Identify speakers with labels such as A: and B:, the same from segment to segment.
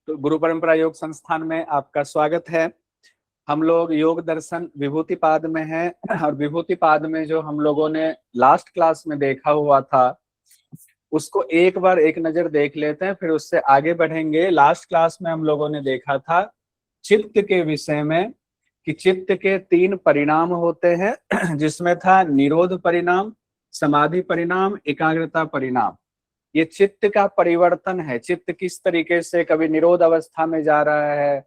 A: तो गुरु परंपरा योग संस्थान में आपका स्वागत है। हम लोग योग दर्शन विभूतिपाद में हैं और विभूतिपाद में जो हम लोगों ने लास्ट क्लास में देखा हुआ था उसको एक बार एक नजर देख लेते हैं, फिर उससे आगे बढ़ेंगे। लास्ट क्लास में हम लोगों ने देखा था चित्त के विषय में कि चित्त के 3 परिणाम होते हैं जिसमें था निरोध परिणाम, समाधि परिणाम, एकाग्रता परिणाम। ये चित्त का परिवर्तन है। चित्त किस तरीके से कभी निरोध अवस्था में जा रहा है,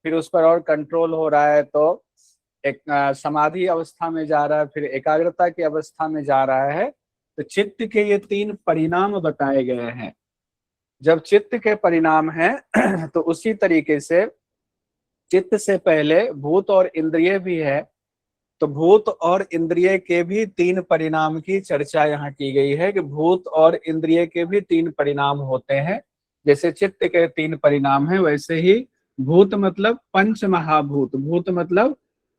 A: फिर उस पर और कंट्रोल हो रहा है, तो एक समाधि अवस्था में जा रहा है, फिर एकाग्रता की अवस्था में जा रहा है। तो चित्त के ये 3 परिणाम बताए गए हैं। जब चित्त के परिणाम हैं तो उसी तरीके से चित्त से पहले भूत और इंद्रिय भी है। तो भूत और इंद्रिय के भी 3 परिणाम की चर्चा यहाँ की गई है कि भूत और इंद्रिय के भी 3 परिणाम होते हैं। जैसे चित्त के 3 परिणाम हैं, वैसे ही भूत मतलब पंच महाभूत, भूत मतलब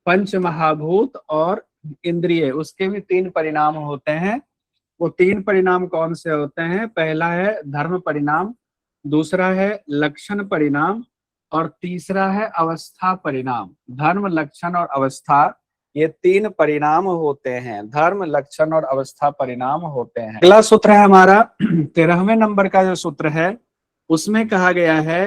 A: पंच महाभूत, और इंद्रिय उसके भी 3 परिणाम होते हैं। वो 3 परिणाम कौन से होते हैं? पहला है धर्म परिणाम, दूसरा है लक्षण परिणाम, और तीसरा है अवस्था परिणाम। धर्म, लक्षण और अवस्था, ये 3 परिणाम होते हैं। धर्म, लक्षण और अवस्था परिणाम होते हैं। अगला सूत्र है हमारा 13वें नंबर का जो सूत्र है उसमें कहा गया है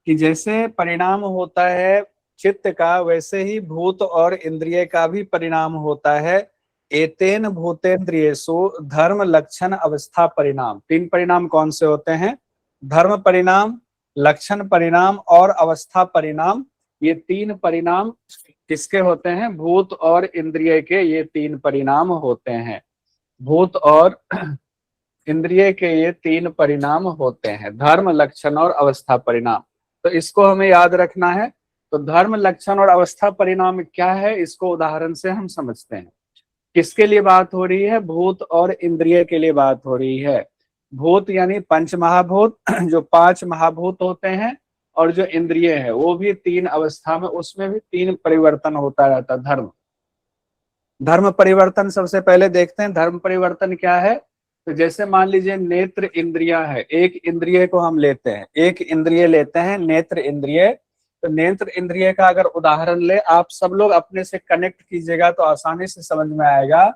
A: कि जैसे परिणाम होता है चित्त का, वैसे ही भूत और इंद्रिय का भी परिणाम होता है। एतेन भूतेन्द्रियेषु धर्म, लक्षण, अवस्था परिणाम। 3 परिणाम कौन से होते हैं? धर्म परिणाम, लक्षण परिणाम और अवस्था परिणाम। ये 3 परिणाम किसके होते हैं? भूत और इंद्रिय के ये 3 परिणाम होते हैं। भूत और इंद्रिय के ये 3 परिणाम होते हैं, धर्म, लक्षण और अवस्था परिणाम। तो इसको हमें याद रखना है। तो धर्म, लक्षण और अवस्था परिणाम क्या है, इसको उदाहरण से हम समझते हैं। किसके लिए बात हो रही है? भूत और इंद्रिय के लिए बात हो रही है। भूत यानी पंच महाभूत जो 5 महाभूत होते हैं, और जो इंद्रिय है वो भी 3 अवस्था में, उसमें भी 3 परिवर्तन होता रहता है। धर्म परिवर्तन सबसे पहले देखते हैं। धर्म परिवर्तन क्या है? तो जैसे मान लीजिए नेत्र इंद्रिया है, एक इंद्रिय को हम लेते हैं, एक इंद्रिय लेते हैं नेत्र इंद्रिय। तो नेत्र इंद्रिय का अगर उदाहरण ले, आप सब लोग अपने से कनेक्ट कीजिएगा तो आसानी से समझ में आएगा।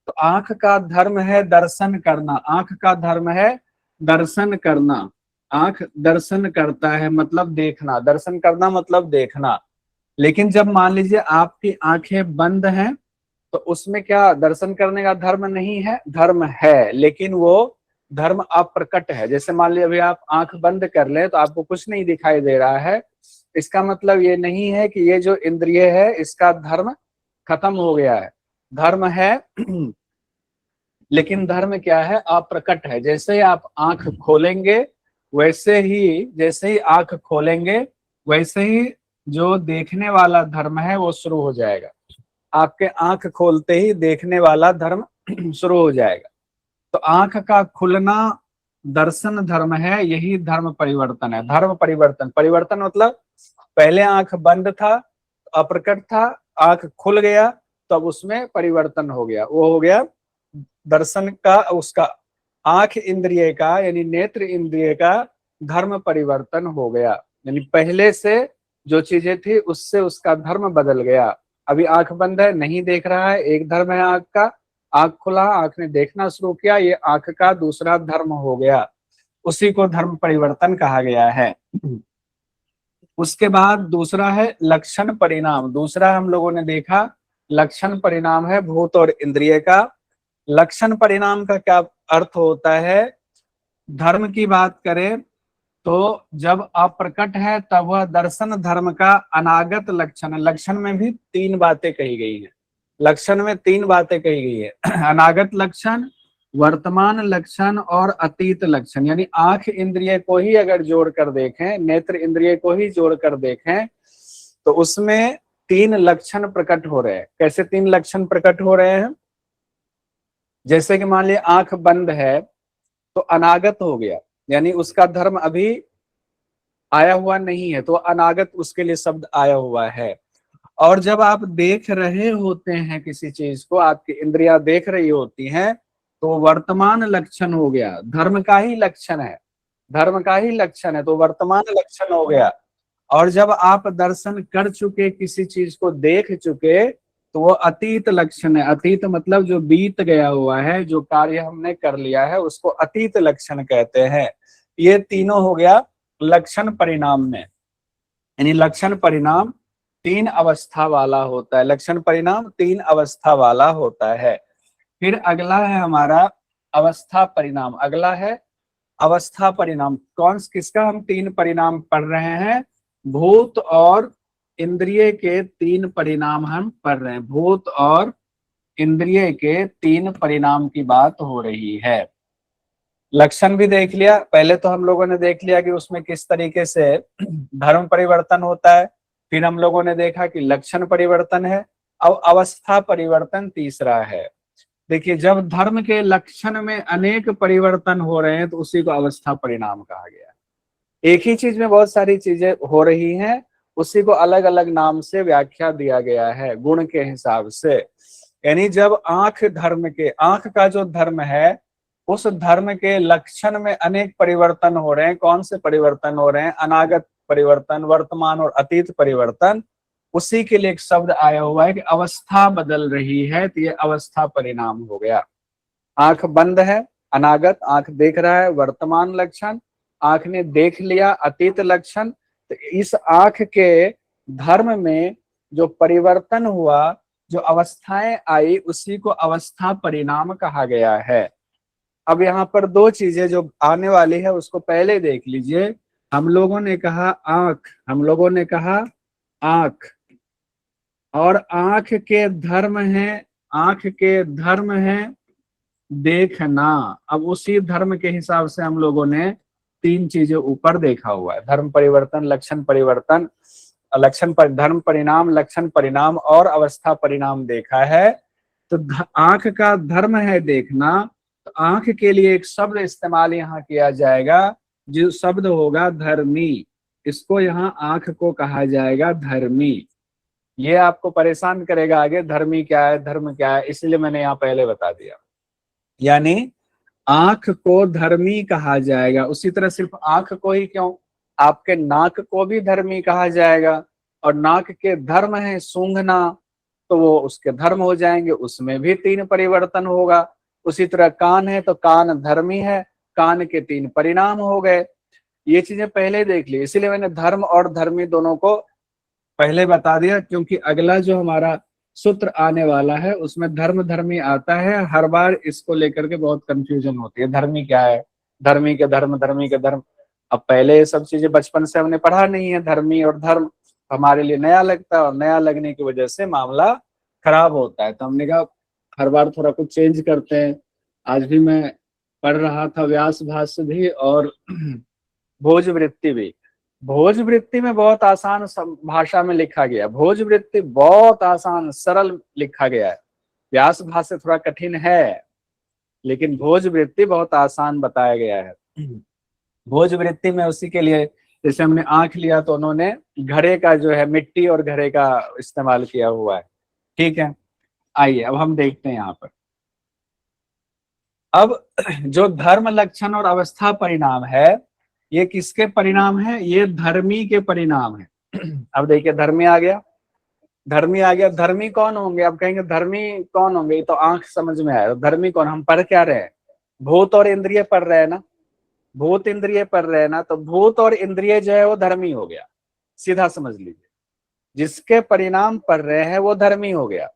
A: तो आंख का धर्म है दर्शन करना, आंख का धर्म है दर्शन करना। आंख दर्शन करता है मतलब देखना, दर्शन करना मतलब देखना। लेकिन जब मान लीजिए आपकी आंखें बंद हैं तो उसमें क्या दर्शन करने का धर्म नहीं है? धर्म है, लेकिन वो धर्म अप्रकट है। जैसे मान लीजिए अभी आप आंख बंद कर ले तो आपको कुछ नहीं दिखाई दे रहा है, इसका मतलब ये नहीं है कि ये जो इंद्रिय है इसका धर्म खत्म हो गया है। धर्म है लेकिन धर्म क्या है? अप्रकट है। जैसे ही आप आंख खोलेंगे वैसे ही, जैसे ही आंख खोलेंगे वैसे ही जो देखने वाला धर्म है वो शुरू हो जाएगा। आपके आंख खोलते ही देखने वाला धर्म शुरू हो जाएगा। तो आंख का खुलना दर्शन धर्म है, यही धर्म परिवर्तन है। धर्म परिवर्तन, परिवर्तन मतलब पहले आंख बंद था, अप्रकट था, आंख खुल गया तो अब उसमें परिवर्तन हो गया। वो हो गया दर्शन का, उसका आंख इंद्रिय का यानी नेत्र इंद्रिय का धर्म परिवर्तन हो गया। यानी पहले से जो चीजें थी उससे उसका धर्म बदल गया। अभी आंख बंद है, नहीं देख रहा है, एक धर्म है आंख का। आंख खुला, आंख ने देखना शुरू किया, ये आंख का दूसरा धर्म हो गया। उसी को धर्म परिवर्तन कहा गया है। उसके बाद दूसरा है लक्षण परिणाम। दूसरा हम लोगों ने देखा लक्षण परिणाम है भूत और इंद्रिय का। लक्षण परिणाम का क्या अर्थ होता है? धर्म की बात करें तो जब अप्रकट है तब वह दर्शन धर्म का अनागत लक्षण है। लक्षण में भी 3 बातें कही गई हैं। लक्षण में 3 बातें कही गई है अनागत लक्षण, वर्तमान लक्षण और अतीत लक्षण। यानी आंख इंद्रिय को ही अगर जोड़ कर देखें, नेत्र इंद्रिय को ही जोड़ कर देखें तो उसमें 3 लक्षण प्रकट हो रहे हैं। कैसे 3 लक्षण प्रकट हो रहे हैं? जैसे कि मान लिया आंख बंद है तो अनागत हो गया, यानी उसका धर्म अभी आया हुआ नहीं है, तो अनागत उसके लिए शब्द आया हुआ है। और जब आप देख रहे होते हैं किसी चीज को, आपकी इंद्रियां देख रही होती हैं, तो वर्तमान लक्षण हो गया, धर्म का ही लक्षण है। धर्म का ही लक्षण है, तो वर्तमान लक्षण हो गया। और जब आप दर्शन कर चुके, किसी चीज को देख चुके, तो वो अतीत लक्षण है। अतीत मतलब जो बीत गया हुआ है, जो कार्य हमने कर लिया है, उसको अतीत लक्षण कहते हैं। ये तीनों हो गया लक्षण परिणाम में। यानी लक्षण परिणाम तीन अवस्था वाला होता है। लक्षण परिणाम तीन अवस्था वाला होता है। फिर अगला है हमारा अवस्था परिणाम। अगला है अवस्था परिणाम। कौन किसका हम तीन परिणाम पढ़ रहे हैं? भूत और इंद्रिय के तीन परिणाम हम पढ़ रहे हैं। भूत और इंद्रिय के तीन परिणाम की बात हो रही है। लक्षण भी देख लिया। पहले तो हम लोगों ने देख लिया कि उसमें किस तरीके से धर्म परिवर्तन होता है। फिर हम लोगों ने देखा कि लक्षण परिवर्तन है। अब अवस्था परिवर्तन तीसरा है। देखिए, जब धर्म के लक्षण में अनेक परिवर्तन हो रहे हैं तो उसी को अवस्था परिणाम कहा गया। एक ही चीज में बहुत सारी चीजें हो रही हैं, उसी को अलग अलग नाम से व्याख्या दिया गया है गुण के हिसाब से। यानी जब आंख का जो धर्म है, उस धर्म के लक्षण में अनेक परिवर्तन हो रहे हैं। कौन से परिवर्तन हो रहे हैं? अनागत परिवर्तन, वर्तमान और अतीत परिवर्तन। उसी के लिए एक शब्द आया हुआ है कि अवस्था बदल रही है, तो ये अवस्था परिणाम हो गया। आंख बंद है, अनागत, आंख देख रहा है वर्तमान लक्षण, आंख ने देख लिया अतीत लक्षण। तो इस आंख के धर्म में जो परिवर्तन हुआ, जो अवस्थाएं आई, उसी को अवस्था परिणाम कहा गया है। अब यहाँ पर दो चीजें जो आने वाली है उसको पहले देख लीजिए। हम लोगों ने कहा आंख, हम लोगों ने कहा आंख, और आंख के धर्म है, आंख के धर्म है देखना। अब उसी धर्म के हिसाब से हम लोगों ने तीन चीजें ऊपर देखा हुआ है। धर्म परिवर्तन, लक्षण परिवर्तन, धर्म परिणाम, लक्षण परिणाम और अवस्था परिणाम देखा है। तो आंख का धर्म है देखना, तो आंख के लिए एक शब्द इस्तेमाल यहाँ किया जाएगा, जो शब्द होगा धर्मी। इसको यहाँ आंख को कहा जाएगा धर्मी। ये आपको परेशान करेगा आगे, धर्मी क्या है, धर्म क्या है, इसलिए मैंने यहाँ पहले बता दिया। यानी आंख को धर्मी कहा जाएगा। उसी तरह सिर्फ आंख को ही क्यों, आपके नाक को भी धर्मी कहा जाएगा। और नाक के धर्म है सूंघना, तो वो उसके धर्म हो जाएंगे, उसमें भी तीन परिवर्तन होगा। उसी तरह कान है तो कान धर्मी है, कान के तीन परिणाम हो गए। ये चीजें पहले देख ली, इसीलिए मैंने धर्म और धर्मी दोनों को पहले बता दिया, क्योंकि अगला जो हमारा सूत्र आने वाला है उसमें धर्म धर्मी आता है। हर बार इसको लेकर के बहुत कंफ्यूजन होती है, धर्मी क्या है, धर्मी के धर्म, धर्मी के धर्म। अब पहले ये सब चीजें बचपन से हमने पढ़ा नहीं है, धर्मी और धर्म हमारे लिए नया लगता है, और नया लगने की वजह से मामला खराब होता है। तो हमने कहा हर बार थोड़ा कुछ चेंज करते हैं। आज भी मैं पढ़ रहा था व्यास भाष्य भी और भोजवृत्ति भी। भोजवृत्ति में बहुत आसान भाषा में लिखा गया, भोजवृत्ति बहुत आसान सरल लिखा गया है। व्यास भाष्य थोड़ा कठिन है, लेकिन भोजवृत्ति बहुत आसान बताया गया है। भोजवृत्ति में उसी के लिए, जैसे हमने आंख लिया तो उन्होंने घड़े का जो है, मिट्टी और घड़े का इस्तेमाल किया हुआ है। ठीक है, आइए अब हम देखते हैं यहाँ पर। अब जो धर्म लक्षण और अवस्था परिणाम है, ये किसके परिणाम है? ये धर्मी के परिणाम है। अब देखिए धर्मी आ गया, धर्मी आ गया। धर्मी कौन होंगे? अब कहेंगे धर्मी कौन होंगे, ये तो आंख समझ में आया। धर्मी कौन? हम पढ़ क्या रहे हैं? भूत और इंद्रिय पढ़ रहे हैं ना, भूत इंद्रिय पढ़ रहे हैं ना, तो भूत और इंद्रिय जो है वो धर्मी हो गया। सीधा समझ लीजिए, जिसके परिणाम पढ़ रहे हैं वो धर्मी हो गया,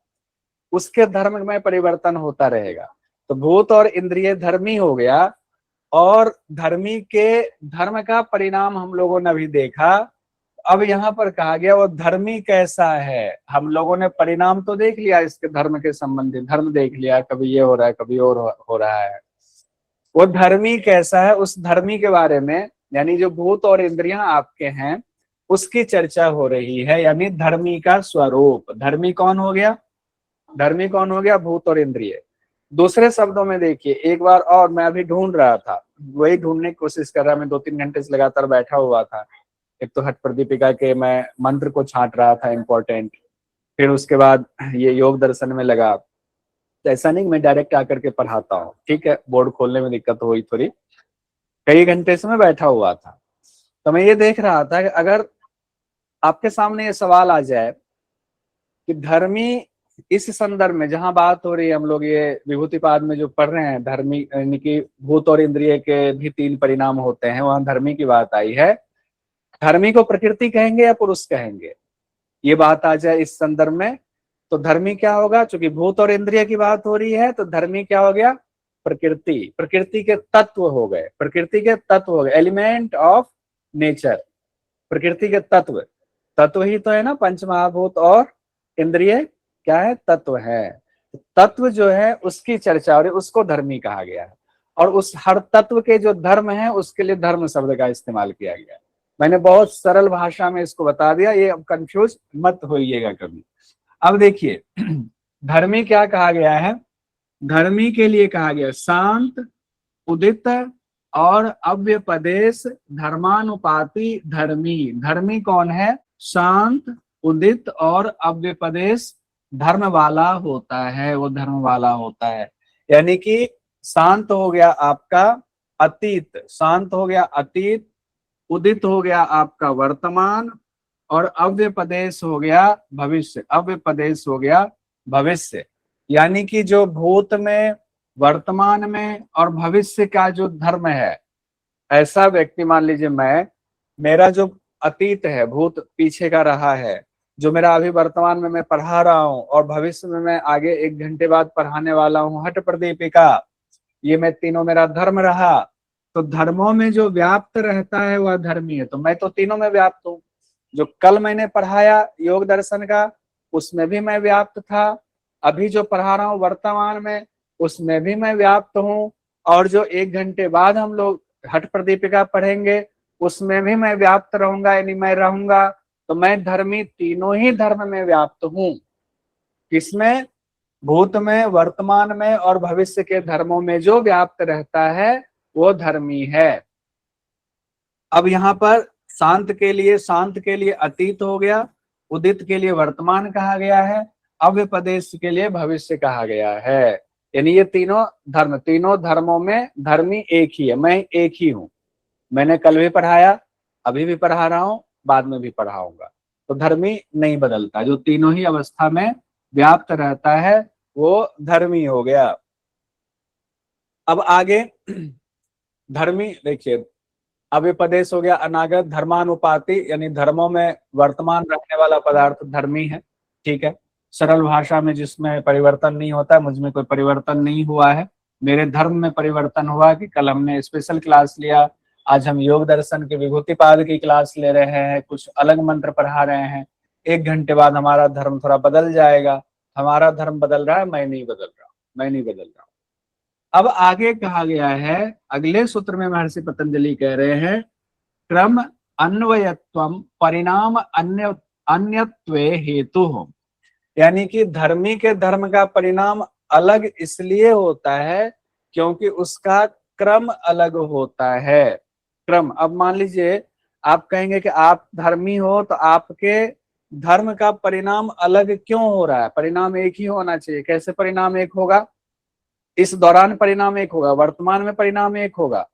A: उसके धर्म में परिवर्तन होता रहेगा। तो भूत और इंद्रिय धर्मी हो गया, और धर्मी के धर्म का परिणाम हम लोगों ने अभी देखा। अब यहाँ पर कहा गया वो धर्मी कैसा है। हम लोगों ने परिणाम तो देख लिया, इसके धर्म के संबंधी धर्म देख लिया, कभी ये हो रहा है, कभी और हो रहा है। वो धर्मी कैसा है, उस धर्मी के बारे में, यानी जो भूत और इंद्रियां आपके हैं उसकी चर्चा हो रही है। यानी धर्मी का स्वरूप। धर्मी कौन हो गया? धर्मी कौन हो गया? भूत और इंद्रिय। दूसरे शब्दों में देखिए, एक बार और मैं अभी ढूंढ रहा था, वही ढूंढने की कोशिश कर रहा, मैं 2-3 घंटे से लगातार बैठा हुआ था। एक तो हठ प्रदीपिका के मैं मंत्र को छांट रहा था इम्पोर्टेंट, फिर उसके बाद ये योग दर्शन में लगा। तो ऐसा नहीं मैं डायरेक्ट आकर के पढ़ाता हूँ, ठीक है, बोर्ड खोलने में दिक्कत हुई थोड़ी। कई घंटे से मैं बैठा हुआ था। तो मैं ये देख रहा था कि अगर आपके सामने ये सवाल आ जाए कि धर्मी, इस संदर्भ में जहां बात हो रही है, हम लोग ये विभूतिपाद में जो पढ़ रहे हैं, धर्मी यानी कि भूत और इंद्रिय के भी 3 परिणाम होते हैं, वहां धर्मी की बात आई है। धर्मी को प्रकृति कहेंगे या पुरुष कहेंगे, ये बात आ जाए इस संदर्भ में, तो धर्मी क्या होगा? चूंकि भूत और इंद्रिय की बात हो रही है तो धर्मी क्या हो गया? प्रकृति। प्रकृति के तत्व हो गए, प्रकृति के तत्व हो गए, एलिमेंट ऑफ नेचर। प्रकृति के तत्व, तत्व ही तो है ना, पंचमहाभूत और इंद्रिय क्या है? तत्व है। तत्व जो है उसकी चर्चा और उसको धर्मी कहा गया है, और उस हर तत्व के जो धर्म है उसके लिए धर्म शब्द का इस्तेमाल किया गया है। मैंने बहुत सरल भाषा में इसको बता दिया, ये अब कंफ्यूज मत होइएगा कभी। अब देखिए धर्मी क्या कहा गया है? धर्मी के लिए कहा गया शांत, उदित और अव्यपदेश धर्मानुपाती धर्मी। धर्मी कौन है? शांत, उदित और अव्यपदेश धर्म वाला होता है, वो धर्म वाला होता है। यानी कि शांत हो गया आपका अतीत, शांत हो गया अतीत, उदित हो गया आपका वर्तमान, और अव्यपदेश हो गया भविष्य, अव्यपदेश हो गया भविष्य। यानी कि जो भूत में, वर्तमान में और भविष्य का जो धर्म है, ऐसा व्यक्ति, मान लीजिए मेरा जो अतीत है, भूत पीछे का रहा है, जो मेरा अभी वर्तमान में मैं पढ़ा रहा हूँ, और भविष्य में मैं आगे 1 घंटे बाद पढ़ाने वाला हूँ, हठ प्रदीपिका, ये मैं तीनों मेरा धर्म रहा। तो धर्मों में जो व्याप्त रहता है वह धर्मी है। तो मैं तो तीनों में व्याप्त हूँ। जो कल मैंने पढ़ाया योग दर्शन का, उसमें भी मैं व्याप्त था। अभी जो पढ़ा रहा हूँ वर्तमान में, उसमें भी मैं व्याप्त हूँ। और जो 1 घंटे बाद हम लोग हठ प्रदीपिका पढ़ेंगे, उसमें भी मैं व्याप्त रहूंगा, यानी मैं रहूंगा। तो मैं धर्मी तीनों ही धर्म में व्याप्त हूँ। किसमें? भूत में, वर्तमान में और भविष्य के धर्मों में जो व्याप्त रहता है वो धर्मी है। अब यहाँ पर शांत के लिए अतीत हो गया, उदित के लिए वर्तमान कहा गया है, अव्यपदेश के लिए भविष्य कहा गया है। यानी ये तीनों धर्मों में धर्मी एक ही है, मैं एक ही हूँ। मैंने कल भी पढ़ाया, अभी भी पढ़ा रहा हूँ, बाद में भी पढ़ाऊंगा। तो धर्मी नहीं बदलता, जो तीनों ही अवस्था में व्याप्त रहता है वो धर्मी हो गया। अब आगे धर्मी देखिए, अव्यपदेश हो गया अनागत, धर्मानुपाती यानी धर्मों में वर्तमान रखने वाला पदार्थ धर्मी है। ठीक है, सरल भाषा में जिसमें परिवर्तन नहीं होता, मुझ में कोई परिवर्तन नहीं हुआ है। मेरे धर्म में परिवर्तन हुआ कि कल हमने स्पेशल क्लास लिया, आज हम योग दर्शन के विभूतिपाद की क्लास ले रहे हैं, कुछ अलग मंत्र पढ़ा रहे हैं। 1 घंटे बाद हमारा धर्म थोड़ा बदल जाएगा। हमारा धर्म बदल रहा है, मैं नहीं बदल रहा, मैं नहीं बदल रहा। अब आगे कहा गया है, अगले सूत्र में महर्षि पतंजलि कह रहे हैं, क्रम अन्वयत्वम परिणाम अन्यत्वे हेतु। यानी कि धर्मी के धर्म का परिणाम अलग इसलिए होता है क्योंकि उसका क्रम अलग होता है। क्रम, अब मान लीजिए आप कहेंगे कि आप धर्मी हो तो आपके धर्म का परिणाम अलग क्यों हो रहा है? परिणाम एक ही होना चाहिए। कैसे परिणाम एक होगा? इस दौरान परिणाम एक होगा, वर्तमान में परिणाम एक होगा,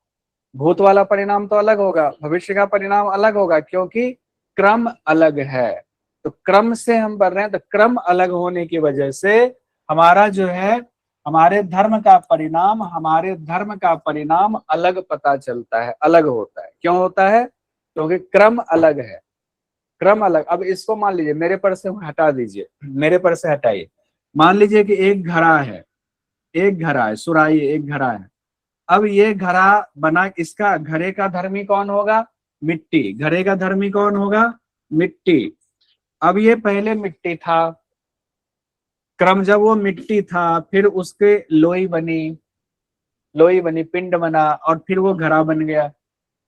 A: भूत वाला परिणाम तो अलग होगा, भविष्य का परिणाम अलग होगा, क्योंकि क्रम अलग है। तो क्रम से हम बढ़ रहे हैं, तो क्रम अलग होने की वजह से हमारा जो है, हमारे धर्म का परिणाम अलग पता चलता है, अलग होता है। क्यों होता है? क्योंकि क्रम अलग है, क्रम अलग। अब इसको मान लीजिए मेरे पर से हटा दीजिए, मेरे पर से हटाइए। मान लीजिए कि एक घड़ा है, सुराही, एक घड़ा है। अब ये घड़ा बना, इसका घड़े का धर्मी कौन होगा? मिट्टी। घड़े का धर्मी कौन होगा? मिट्टी। अब ये पहले मिट्टी था, क्रम जब वो मिट्टी था, फिर उसके लोई बनी, पिंड बना, और फिर वो घड़ा बन गया।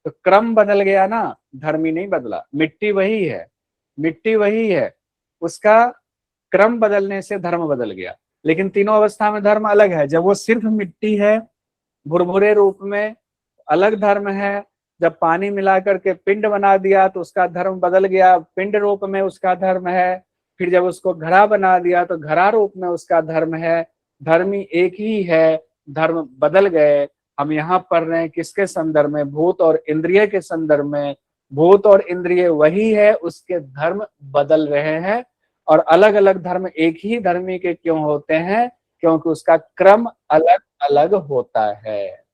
A: तो क्रम बदल गया ना, धर्मी नहीं बदला। मिट्टी वही है, मिट्टी वही है, उसका क्रम बदलने से धर्म बदल गया। लेकिन तीनों अवस्था में धर्म अलग है। जब वो सिर्फ मिट्टी है, भुरभुरे रूप में, अलग धर्म है। जब पानी मिला करके पिंड बना दिया तो उसका धर्म बदल गया, पिंड रूप में उसका धर्म है। फिर जब उसको घड़ा बना दिया तो घड़ा रूप में उसका धर्म है। धर्मी एक ही है, धर्म बदल गए, हम यहाँ पढ़ रहे हैं किसके संदर्भ में, भूत और इंद्रिय के संदर्भ में। भूत और इंद्रिय वही है, उसके धर्म बदल रहे हैं। और अलग अलग धर्म एक ही धर्मी के क्यों होते हैं, क्योंकि उसका क्रम अलग अलग होता है,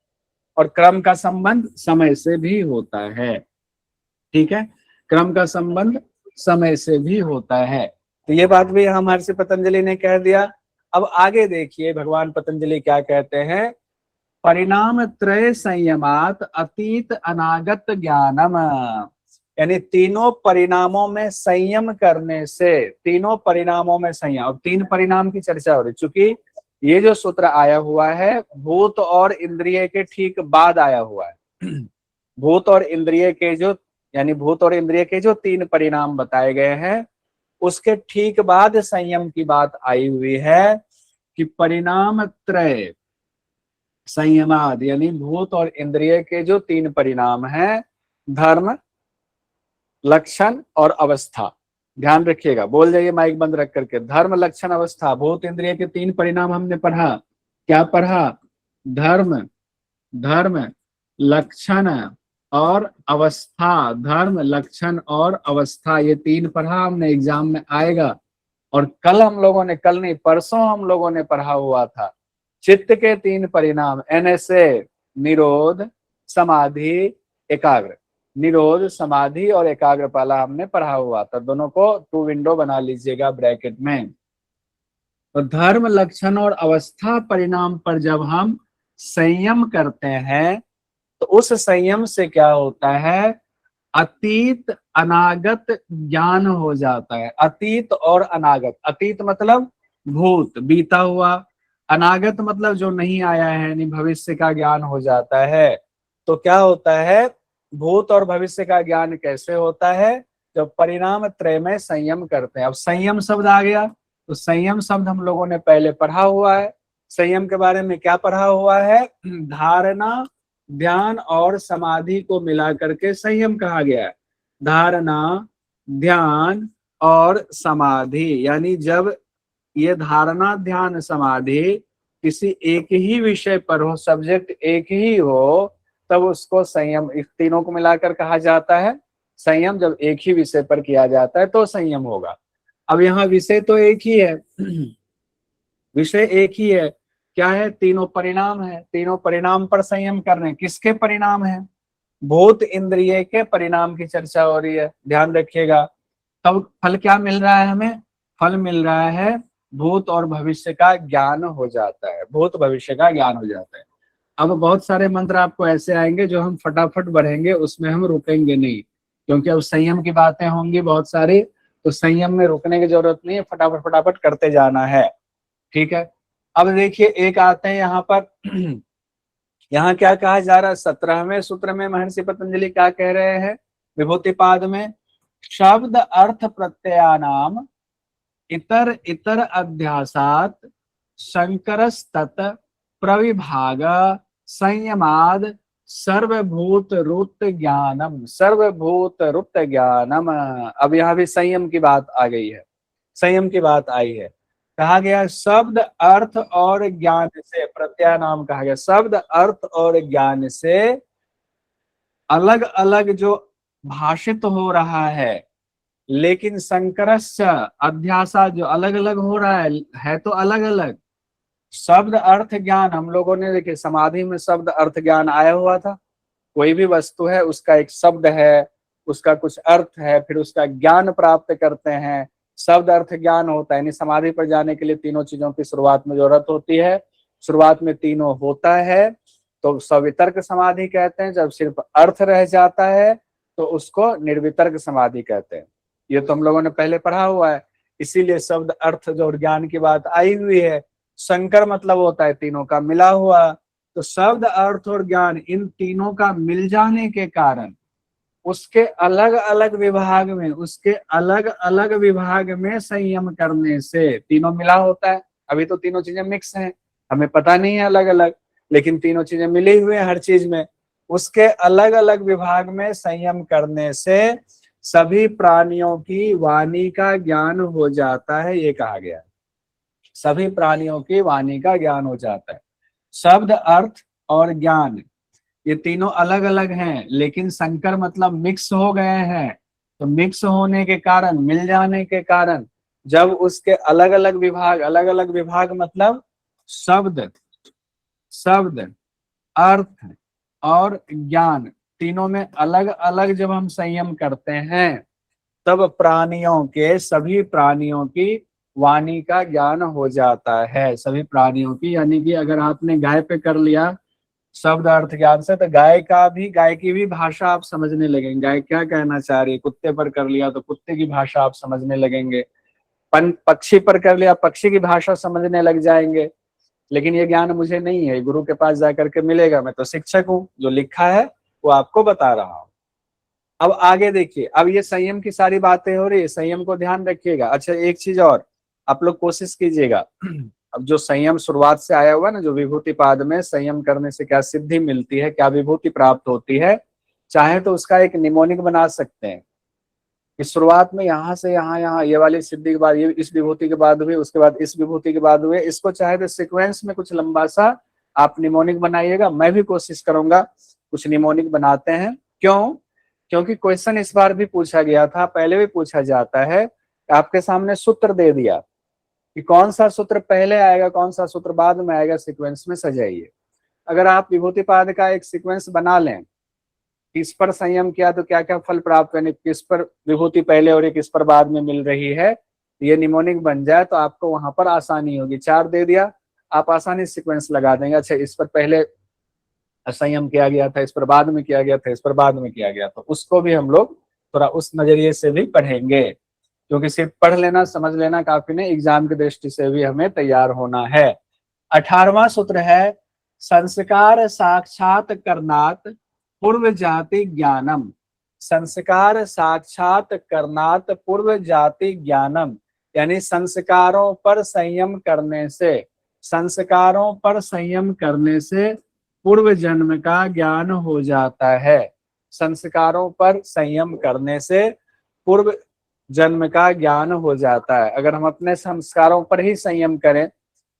A: और क्रम का संबंध समय से भी होता है। ठीक है, क्रम का संबंध समय से भी होता है। तो ये बात भी हम महर्षि पतंजलि ने कह दिया। अब आगे देखिए भगवान पतंजलि क्या कहते हैं, परिणाम त्रय संयमात अतीत अनागत ज्ञानम, यानी तीनों परिणामों में संयम करने से, तीनों परिणामों में संयम। अब तीन परिणाम की चर्चा हो रही, चूंकि ये जो सूत्र आया हुआ है भूत और इंद्रिय के ठीक बाद आया हुआ है। भूत और इंद्रिय के जो, यानी भूत और इंद्रिय के जो तीन परिणाम बताए गए हैं, उसके ठीक बाद संयम की बात आई हुई है कि परिणाम त्रय संयमाद, यानी भूत और इंद्रिय के जो तीन परिणाम हैं, धर्म, लक्षण और अवस्था। ध्यान रखिएगा, बोल जाइए माइक बंद रख करके, धर्म, लक्षण, अवस्था। भूत इंद्रिय के तीन परिणाम हमने पढ़ा। क्या पढ़ा? धर्म, धर्म, लक्षण और अवस्था। धर्म, लक्षण और अवस्था, ये तीन पढ़ा हमने, एग्जाम में आएगा। और कल हम लोगों ने, कल नहीं परसों हम लोगों ने पढ़ा हुआ था चित्त के तीन परिणाम, NSA, निरोध, समाधि, एकाग्र। निरोध, समाधि और एकाग्र पाला हमने पढ़ा हुआ था, दोनों को 2 विंडो बना लीजिएगा ब्रैकेट में। तो धर्म, लक्षण और अवस्था परिणाम पर जब हम संयम करते हैं तो उस संयम से क्या होता है, अतीत अनागत ज्ञान हो जाता है। अतीत और अनागत, अतीत मतलब भूत, बीता हुआ, अनागत मतलब जो नहीं आया है, यानी भविष्य का ज्ञान हो जाता है। तो क्या होता है, भूत और भविष्य का ज्ञान कैसे होता है, जब परिणाम त्रय में संयम करते हैं। अब संयम शब्द आ गया, तो संयम शब्द हम लोगों ने पहले पढ़ा हुआ है। संयम के बारे में क्या पढ़ा हुआ है, धारणा, ध्यान और समाधि को मिला करके संयम कहा गया है। धारणा, ध्यान और समाधि, यानी जब ये धारणा, ध्यान, समाधि किसी एक ही विषय पर हो, सब्जेक्ट एक ही हो, तब उसको संयम, इस तीनों को मिलाकर कहा जाता है संयम। जब एक ही विषय पर किया जाता है तो संयम होगा। अब यहाँ विषय तो एक ही है, विषय एक ही है, क्या है, तीनों परिणाम है। तीनों परिणाम पर संयम कर रहे हैं। किसके परिणाम है, भूत इंद्रिय के परिणाम की चर्चा हो रही है, ध्यान रखिएगा। तब फल क्या मिल रहा है हमें, फल मिल रहा है भूत और भविष्य का ज्ञान हो जाता है, भूत भविष्य का ज्ञान हो जाता है। अब बहुत सारे मंत्र आपको ऐसे आएंगे जो हम फटाफट बढ़ेंगे, उसमें हम रुकेंगे नहीं, क्योंकि अब संयम की बातें होंगी बहुत सारी, तो संयम में रुकने की जरूरत नहीं है, फटाफट फटाफट करते जाना है। ठीक है, अब देखिए एक आते हैं यहाँ पर। यहाँ क्या कहा जा रहा है, 17वें सूत्र में महर्षि पतंजलि क्या कह रहे हैं विभूतिपाद में, शब्द अर्थ प्रत्ययानाम इतर इतर अध्यासात शंकरस्तत प्रविभाग संयमाद सर्वभूत रुत ज्ञानम, सर्वभूत रुत ज्ञानम। अब यहाँ भी संयम की बात आ गई है, संयम की बात आई है। कहा गया शब्द अर्थ और ज्ञान से, प्रत्यय नाम कहा गया, शब्द अर्थ और ज्ञान से अलग अलग जो भाषित हो रहा है, लेकिन संकरस्य अध्यासा जो अलग अलग हो रहा है तो अलग अलग। शब्द अर्थ ज्ञान, हम लोगों ने देखिए समाधि में शब्द अर्थ ज्ञान आया हुआ था। कोई भी वस्तु है उसका एक शब्द है, उसका कुछ अर्थ है, फिर उसका ज्ञान प्राप्त करते हैं, शब्द अर्थ ज्ञान होता है। यानी समाधि पर जाने के लिए तीनों चीजों की शुरुआत में जरूरत होती है, शुरुआत में तीनों होता है तो सवितर्क समाधि कहते हैं। जब सिर्फ अर्थ रह जाता है तो उसको निर्वितर्क समाधि कहते हैं। ये तो हम लोगों ने पहले पढ़ा हुआ है, इसीलिए शब्द अर्थ जो ज्ञान की बात आई हुई है। शंकर मतलब होता है तीनों का मिला हुआ, तो शब्द अर्थ और ज्ञान इन तीनों का मिल जाने के कारण उसके अलग अलग विभाग में, उसके अलग अलग विभाग में संयम करने से, तीनों मिला होता है। अभी तो तीनों चीजें मिक्स हैं, हमें पता नहीं है अलग अलग, लेकिन तीनों चीजें मिली हुई हैं हर चीज में। उसके अलग अलग विभाग में संयम करने से सभी प्राणियों की वाणी का ज्ञान हो जाता है, ये कहा गया है। सभी प्राणियों की वाणी का ज्ञान हो जाता है। शब्द अर्थ और ज्ञान, ये तीनों अलग अलग हैं, लेकिन संकर मतलब मिक्स हो गए हैं। तो मिक्स होने के कारण, मिल जाने के कारण, जब उसके अलग अलग विभाग मतलब शब्द, शब्द, अर्थ और ज्ञान, तीनों में अलग अलग जब हम संयम करते हैं, तब प्राणियों के, सभी प्राणियों की वाणी का ज्ञान हो जाता है। सभी प्राणियों की, यानी कि अगर आपने गाय पे कर लिया शब्द अर्थ ज्ञान से, तो गाय की भी भाषा आप समझने लगेंगे, गाय क्या कहना चाह रही है। कुत्ते पर कर लिया तो कुत्ते की भाषा आप समझने लगेंगे, पक्षी पर कर लिया पक्षी की भाषा समझने लग जाएंगे। लेकिन ये ज्ञान मुझे नहीं है, गुरु के पास जाकर के मिलेगा। मैं तो शिक्षक हूँ, जो लिखा है वो आपको बता रहा हूँ। अब आगे देखिए, अब ये संयम की सारी बातें हो रही है, संयम को ध्यान रखिएगा। अच्छा, एक चीज और आप लोग कोशिश कीजिएगा। अब जो संयम शुरुआत से आया हुआ ना, जो विभूति पाद में संयम करने से क्या सिद्धि मिलती है, क्या विभूति प्राप्त होती है, चाहे तो उसका एक निमोनिक बना सकते हैं कि शुरुआत में यहाँ से यहाँ ये वाली सिद्धि के बाद ये इस विभूति के बाद हुए, उसके बाद इस विभूति के बाद हुए। इसको चाहे तो सीक्वेंस में कुछ लंबा सा आप निमोनिक बनाइएगा। मैं भी कोशिश करूंगा, कुछ निमोनिक बनाते हैं। क्यों? क्योंकि क्वेश्चन इस बार भी पूछा गया था, पहले भी पूछा जाता है। आपके सामने सूत्र दे दिया कि कौन सा सूत्र पहले आएगा, कौन सा सूत्र बाद में आएगा, सीक्वेंस में सजाइए। अगर आप विभूति पाद का एक सीक्वेंस बना लें, किस पर संयम किया तो क्या क्या फल प्राप्त करने, किस पर विभूति पहले और किस पर बाद में मिल रही है, ये निमोनिक बन जाए तो आपको वहां पर आसानी होगी। 4 दे दिया, आप आसानी सीक्वेंस लगा देंगे। अच्छा, इस पर पहले संयम किया गया था, इस पर बाद में किया गया था, इस पर बाद में किया गया, तो उसको भी हम लोग थोड़ा उस नजरिए से भी पढ़ेंगे। क्योंकि सिर्फ पढ़ लेना समझ लेना काफी नहीं, एग्जाम की दृष्टि से भी हमें तैयार होना है। 18वां सूत्र है, संस्कार साक्षात करनात पूर्व जाति ज्ञानम। संस्कार साक्षात करनात पूर्व जाति ज्ञानम, यानी संस्कारों पर संयम करने से, संस्कारों पर संयम करने से पूर्व जन्म का ज्ञान हो जाता है। संस्कारों पर संयम करने से पूर्व जन्म का ज्ञान हो जाता है। अगर हम अपने संस्कारों पर ही संयम करें,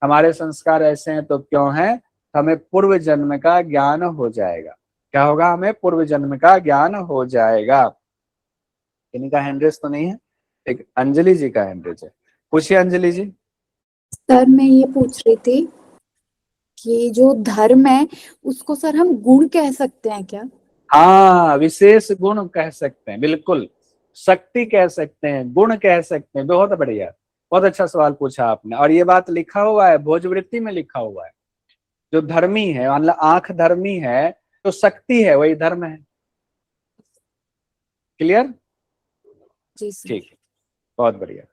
A: हमारे संस्कार ऐसे हैं तो क्यों हैं, हमें पूर्व जन्म का ज्ञान हो जाएगा। क्या होगा? हमें पूर्व जन्म का ज्ञान हो जाएगा। इन्हीं का हैंडरेस तो नहीं है, एक अंजलि जी का हैंडरेस है। पूछिए अंजलि जी।
B: सर मैं ये पूछ रही थी कि जो धर्म है उसको सर हम गुण कह सकते हैं क्या?
A: हाँ, विशेष गुण कह सकते हैं, बिल्कुल। शक्ति कह सकते हैं, गुण कह सकते हैं। बहुत बढ़िया, बहुत अच्छा सवाल पूछा आपने। और ये बात लिखा हुआ है, भोजवृत्ति में लिखा हुआ है। जो धर्मी है, मतलब आंख धर्मी है, तो शक्ति है, वही धर्म है। क्लियर?
B: जी सर।
A: ठीक है, बहुत बढ़िया।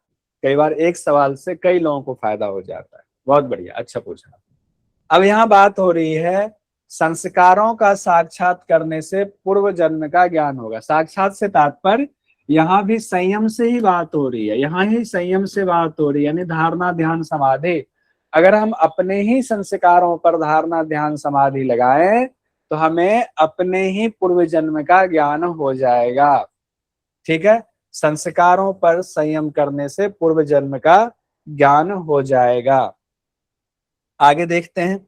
A: कई बार एक सवाल से कई लोगों को फायदा हो जाता है। बहुत बढ़िया, अच्छा पूछा। अब यहाँ बात हो रही है, संस्कारों का साक्षात करने से पूर्व जन्म का ज्ञान होगा। साक्षात से तात्पर्य यहाँ भी संयम से ही बात हो रही है, यहाँ ही संयम से बात हो रही है, यानी धारणा ध्यान समाधि। अगर हम अपने ही संस्कारों पर धारणा ध्यान समाधि लगाएं तो हमें अपने ही पूर्व जन्म का ज्ञान हो जाएगा। ठीक है, संस्कारों पर संयम करने से पूर्व जन्म का ज्ञान हो जाएगा। आगे देखते हैं।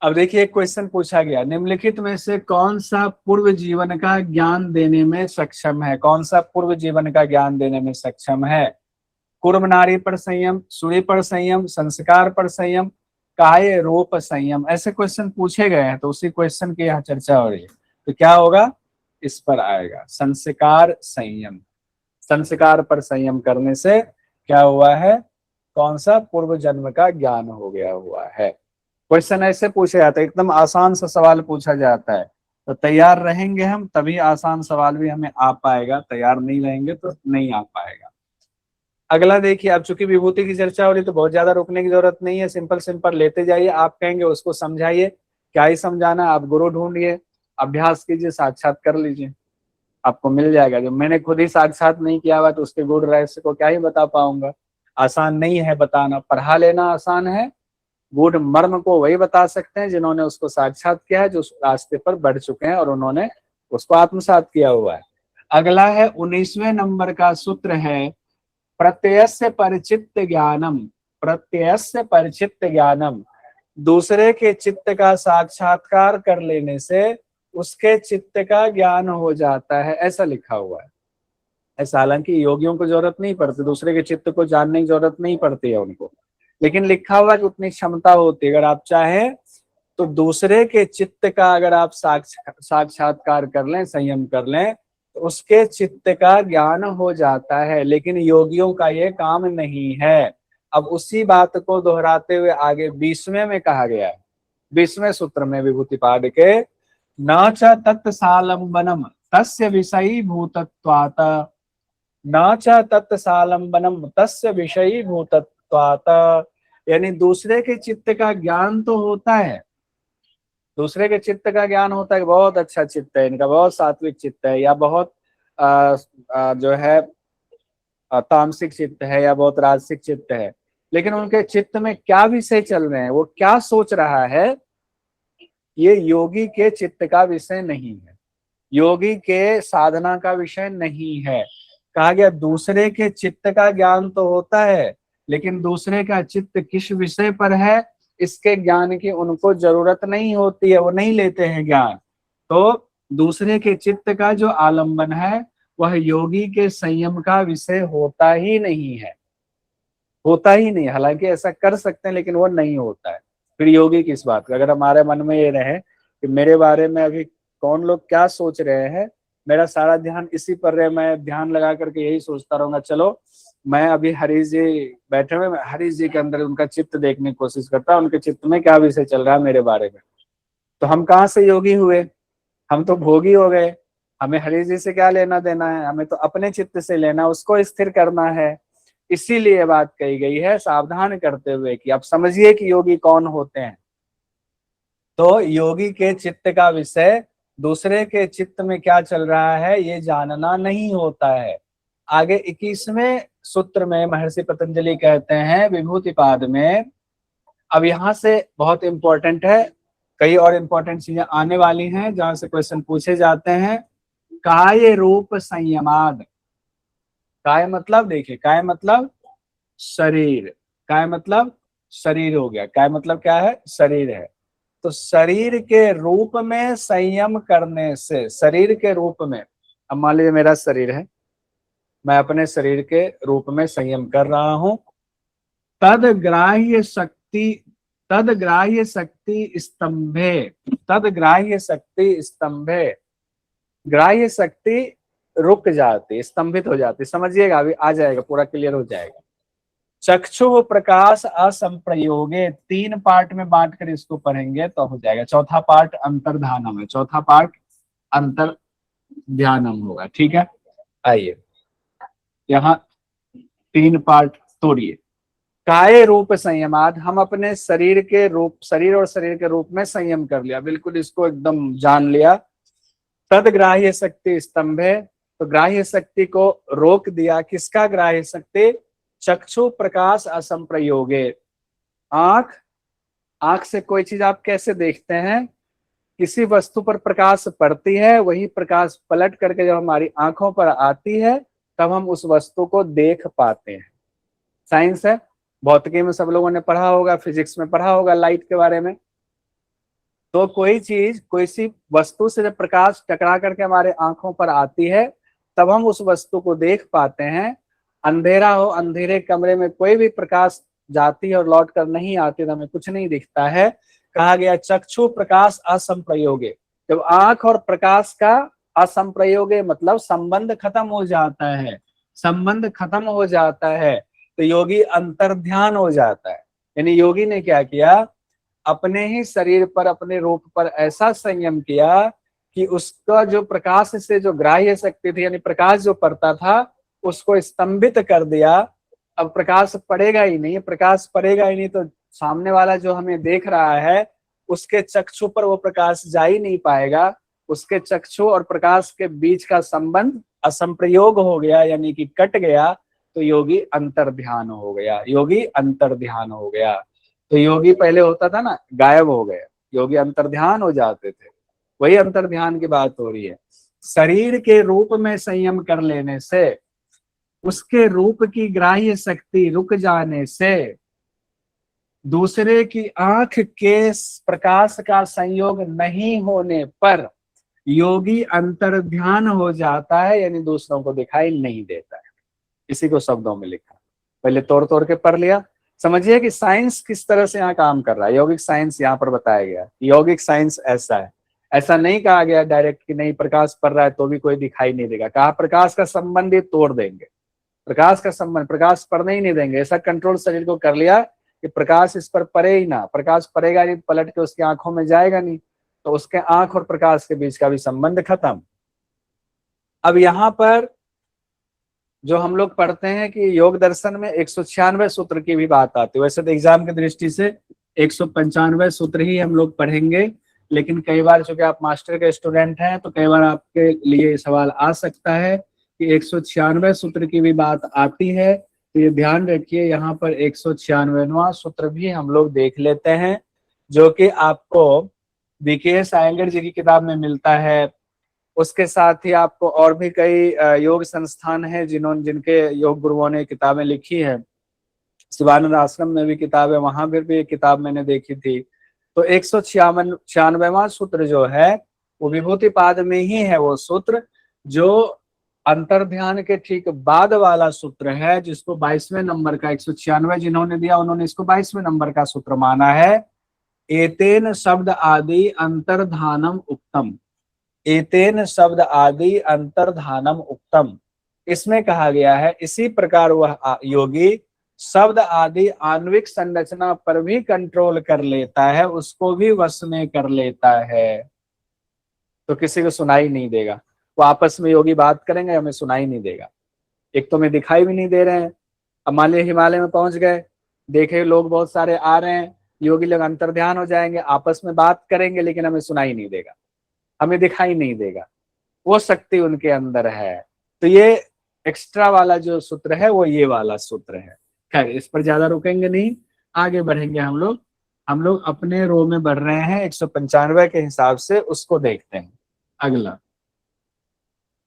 A: अब देखिए, एक क्वेश्चन पूछा गया, निम्नलिखित में से कौन सा पूर्व जीवन का ज्ञान देने में सक्षम है? कौन सा पूर्व जीवन का ज्ञान देने में सक्षम है? कुर्म नारी पर संयम, सूर्य पर संयम, संस्कार पर संयम, काय रूप संयम। ऐसे क्वेश्चन पूछे गए हैं, तो उसी क्वेश्चन की यहाँ चर्चा हो रही है। तो क्या होगा? इस पर आएगा संस्कार संयम। संस्कार पर संयम करने से क्या हुआ है? कौन सा पूर्व जन्म का ज्ञान हो गया हुआ है। क्वेश्चन ऐसे पूछा जाता है, एकदम आसान सा सवाल पूछा जाता है। तो तैयार रहेंगे हम, तभी आसान सवाल भी हमें आ पाएगा। तैयार नहीं रहेंगे तो नहीं आ पाएगा। अगला देखिए, अब चूंकि विभूति की चर्चा हो रही तो बहुत ज्यादा रुकने की जरूरत नहीं है, सिंपल सिंपल लेते जाइए। आप कहेंगे उसको समझाइए, क्या ही समझाना, आप गुरु ढूंढिए, अभ्यास कीजिए, साक्षात कर लीजिए, आपको मिल जाएगा। जो मैंने खुद ही साक्षात नहीं किया हुआ तो उसके गुण रहस्य को क्या ही बता पाऊंगा। आसान नहीं है बताना, पढ़ा लेना आसान है, गूढ़ मर्म को वही बता सकते हैं जिन्होंने उसको साक्षात किया है, जो उस रास्ते पर बढ़ चुके हैं और उन्होंने उसको आत्मसात किया हुआ है। अगला है 19वें नंबर का सूत्र है, प्रत्ययस्य परिचित ज्ञानम। प्रत्ययस्य परिचित ज्ञानम, दूसरे के चित्त का साक्षात्कार कर लेने से उसके चित्त का ज्ञान हो जाता है, ऐसा लिखा हुआ है। ऐसा हालांकि योगियों को जरूरत नहीं पड़ती, दूसरे के चित्त को जानने की जरूरत नहीं पड़ती है उनको, लेकिन लिखा हुआ कि उतनी क्षमता होती है। अगर आप चाहें तो दूसरे के चित्त का अगर आप साक्षात्कार कर लें, संयम कर लें, तो उसके चित्त का ज्ञान हो जाता है। लेकिन योगियों का ये काम नहीं है। अब उसी बात को दोहराते हुए आगे 20वें में कहा गया है, 20वें सूत्र में विभूतिपाद के, न च तत्सालंबनम तस्य विषयी भूतत्वात्, न च तत्सालंबनम तस्य विषयी भूतत्वात्। यानी दूसरे के चित्त का ज्ञान तो होता है, दूसरे के चित्त का ज्ञान होता है, बहुत अच्छा चित्त है इनका, बहुत सात्विक चित्त है, या बहुत जो है तामसिक चित्त है, या बहुत राजसिक चित्त है। लेकिन उनके चित्त में क्या विषय चल रहे हैं, वो क्या सोच रहा है, ये योगी के चित्त का विषय नहीं है, योगी के साधना का विषय नहीं है। कहा गया दूसरे के चित्त का ज्ञान तो होता है, लेकिन दूसरे का चित्त किस विषय पर है, इसके ज्ञान की उनको जरूरत नहीं होती है, वो नहीं लेते हैं ज्ञान। तो दूसरे के चित्त का जो आलंबन है वह योगी के संयम का विषय होता ही नहीं है, होता ही नहीं। हालांकि ऐसा कर सकते हैं लेकिन वो नहीं होता है। फिर योगी किस बात का? अगर हमारे मन में ये रहे कि मेरे बारे में अभी कौन लोग क्या सोच रहे हैं, मेरा सारा ध्यान इसी पर रहे, मैं ध्यान लगा करके यही सोचता रहूंगा, चलो मैं अभी हरीश जी बैठे हुए, मैं हरीश जी के अंदर उनका चित्त देखने की कोशिश करता हूँ, उनके चित्त में क्या विषय चल रहा है मेरे बारे में, तो हम कहाँ से योगी हुए? हम तो भोगी हो गए। हमें हरीश जी से क्या लेना देना है, हमें तो अपने चित्त से लेना, उसको स्थिर करना है। इसीलिए बात कही गई है सावधान करते हुए कि आप समझिए कि योगी कौन होते हैं। तो योगी के चित्त का विषय दूसरे के चित्त में क्या चल रहा है ये जानना नहीं होता है। आगे 21वें सूत्र में महर्षि पतंजलि कहते हैं विभूतिपाद में, अब यहाँ से बहुत इंपॉर्टेंट है, कई और इंपॉर्टेंट चीजें आने वाली हैं जहां से क्वेश्चन पूछे जाते हैं। काय रूप संयमाद, काय मतलब देखिए, काय मतलब शरीर, काय मतलब शरीर हो गया, काय मतलब क्या है, शरीर है। तो शरीर के रूप में संयम करने से, शरीर के रूप में, अब मान लीजिए मेरा शरीर है, मैं अपने शरीर के रूप में संयम कर रहा हूं, तद ग्राह्य शक्ति, तद ग्राह्य शक्ति स्तंभे, तद ग्राह्य शक्ति स्तंभे, ग्राह्य शक्ति रुक जाती, स्तंभित हो जाती। समझिएगा, अभी आ जाएगा, पूरा क्लियर हो जाएगा। चक्षु प्रकाश असंप्रयोगे, 3 पार्ट में बांट कर इसको पढ़ेंगे तो हो जाएगा। चौथा पार्ट अंतर्ध्यानम है, चौथा पार्ट अंतर ध्यानम होगा, ठीक है। आइए यहाँ 3 पार्ट तोड़िए। काय रूप संयमाद, हम अपने शरीर के रूप, शरीर और शरीर के रूप में संयम कर लिया, बिल्कुल इसको एकदम जान लिया। तद ग्राह्य शक्ति स्तंभे, तो ग्राह्य शक्ति को रोक दिया। किसका ग्राह्य शक्ति? चक्षु प्रकाश असंप्रयोगे, आंख, आंख से कोई चीज आप कैसे देखते हैं, किसी वस्तु पर प्रकाश पड़ती है, वही प्रकाश पलट करके जब हमारी आंखों पर आती है तब हम उस वस्तु को देख पाते हैं। साइंस है, भौतिकी में सब लोगों ने पढ़ा होगा, फिजिक्स में पढ़ा होगा लाइट के बारे में। तो कोई चीज, कोई सी वस्तु से जब प्रकाश टकरा करके हमारे आंखों पर आती है तब हम उस वस्तु को देख पाते हैं। अंधेरा हो, अंधेरे कमरे में कोई भी प्रकाश जाती है और लौट कर नहीं आती तो हमें कुछ नहीं दिखता है। कहा गया चक्षु प्रकाश असंप्रयोगे, जब आंख और प्रकाश का असंप्रयोगे मतलब संबंध खत्म हो जाता है, संबंध खत्म हो जाता है तो योगी अंतर्ध्यान हो जाता है। यानी योगी ने क्या किया, अपने ही शरीर पर, अपने रूप पर ऐसा संयम किया कि उसका जो प्रकाश से जो ग्राह्य शक्ति थी, यानी प्रकाश जो पड़ता था उसको स्तंभित कर दिया। अब प्रकाश पड़ेगा ही नहीं, प्रकाश पड़ेगा ही नहीं तो सामने वाला जो हमें देख रहा है उसके चक्षु पर वो प्रकाश जा ही नहीं पाएगा। उसके चक्षु और प्रकाश के बीच का संबंध असंप्रयोग हो गया, यानी कि कट गया, तो योगी अंतर्ध्यान हो गया, योगी अंतर्ध्यान हो गया। तो योगी पहले होता था ना गायब हो गया, योगी अंतर्ध्यान हो जाते थे, वही अंतर्ध्यान की बात हो रही है। शरीर के रूप में संयम कर लेने से, उसके रूप की ग्राह्य शक्ति रुक जाने से दूसरे की आंख के प्रकाश का संयोग नहीं होने पर योगी अंतर ध्यान हो जाता है, यानी दूसरों को दिखाई नहीं देता है। इसी को शब्दों में लिखा, पहले तोड़ तोड़ के पढ़ लिया। समझिए कि साइंस किस तरह से यहाँ काम कर रहा है, यौगिक साइंस यहाँ पर बताया गया। यौगिक साइंस ऐसा है, ऐसा नहीं कहा गया डायरेक्ट कि नहीं प्रकाश पड़ रहा है तो भी कोई दिखाई नहीं देगा। कहा प्रकाश का संबंध ही तोड़ देंगे, प्रकाश का संबंध, प्रकाश पड़ने ही नहीं देंगे। ऐसा कंट्रोल शरीर को कर लिया कि प्रकाश इस पर पड़े ही ना, प्रकाश पड़ेगा नहीं, पलट के उसकी आंखों में जाएगा नहीं, तो उसके आंख और प्रकाश के बीच का भी संबंध खत्म। अब यहाँ पर जो हम लोग पढ़ते हैं कि योग दर्शन में 196 सूत्र की भी बात आती है। वैसे तो एग्जाम की दृष्टि से 195 सूत्र ही हम लोग पढ़ेंगे, लेकिन कई बार चूंकि आप मास्टर के स्टूडेंट हैं तो कई बार आपके लिए सवाल आ सकता है कि 196 सूत्र की भी बात आती है। तो ये ध्यान रखिए, यहाँ पर 196वां सूत्र भी हम लोग देख लेते हैं, जो कि आपको वीकेएस अयंगर जी की किताब में मिलता है। उसके साथ ही आपको और भी कई योग संस्थान हैं जिनके योग गुरुओं ने किताबें लिखी है। शिवानंद आश्रम में भी किताब है, वहां पर भी एक किताब मैंने देखी थी। तो 196वां सूत्र जो है वो विभूति पाद में ही है, वो सूत्र जो अंतर ध्यान के ठीक बाद वाला सूत्र है, जिसको 22वें नंबर का 196 जिन्होंने दिया उन्होंने इसको 22वें नंबर का सूत्र माना है। एतेन शब्द आदि अंतर्धानम उक्तम, एतेन शब्द आदि अंतर्धानम उक्तम। इसमें कहा गया है इसी प्रकार वह योगी शब्द आदि आणविक संरचना पर भी कंट्रोल कर लेता है, उसको भी वश में कर लेता है, तो किसी को सुनाई नहीं देगा। वो आपस में योगी बात करेंगे, हमें सुनाई नहीं देगा। एक तो हमें दिखाई भी नहीं दे रहे हैं। अब मान लिया हिमालय में पहुंच गए, देखे लोग बहुत सारे आ रहे हैं, योगी लोग अंतर ध्यान हो जाएंगे, आपस में बात करेंगे, लेकिन हमें सुनाई नहीं देगा, हमें दिखाई नहीं देगा। वो शक्ति उनके अंदर है। तो ये एक्स्ट्रा वाला जो सूत्र है वो ये वाला सूत्र है। खैर इस पर ज्यादा रुकेंगे नहीं, आगे बढ़ेंगे हम लोग अपने रो में बढ़ रहे हैं 195 के हिसाब से, उसको देखते हैं। अगला,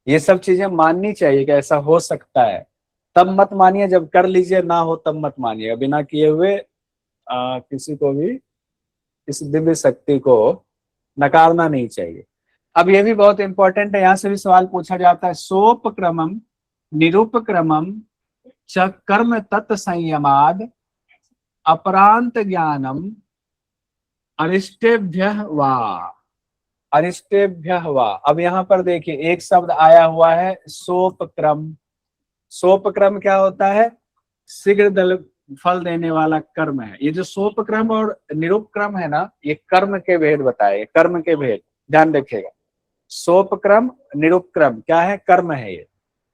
A: ये सब चीजें माननी चाहिए कि ऐसा हो सकता है, तब मत मानिए जब कर लीजिए, ना हो तब मत मानिए। बिना किए हुए किसी को भी इस दिव्य शक्ति को नकारना नहीं चाहिए। अब ये भी बहुत इंपॉर्टेंट है, यहां से भी सवाल पूछा जाता है। सोपक्रमम निरूपक्रमम च कर्म तत् संयमाद अपरांत ज्ञानम अरिष्टेभ्यः वा, अरिष्टेभ्यः वा। अब यहाँ पर देखिए एक शब्द आया हुआ है सोपक्रम। सोपक्रम क्या होता है? शीघ्र दल फल देने वाला कर्म है। ये जो सोपक्रम और निरूपक्रम है ना, ये कर्म के भेद बताए, कर्म के भेद ध्यान रखिएगा। सोपक्रम निरूपक्रम क्या है? कर्म है। ये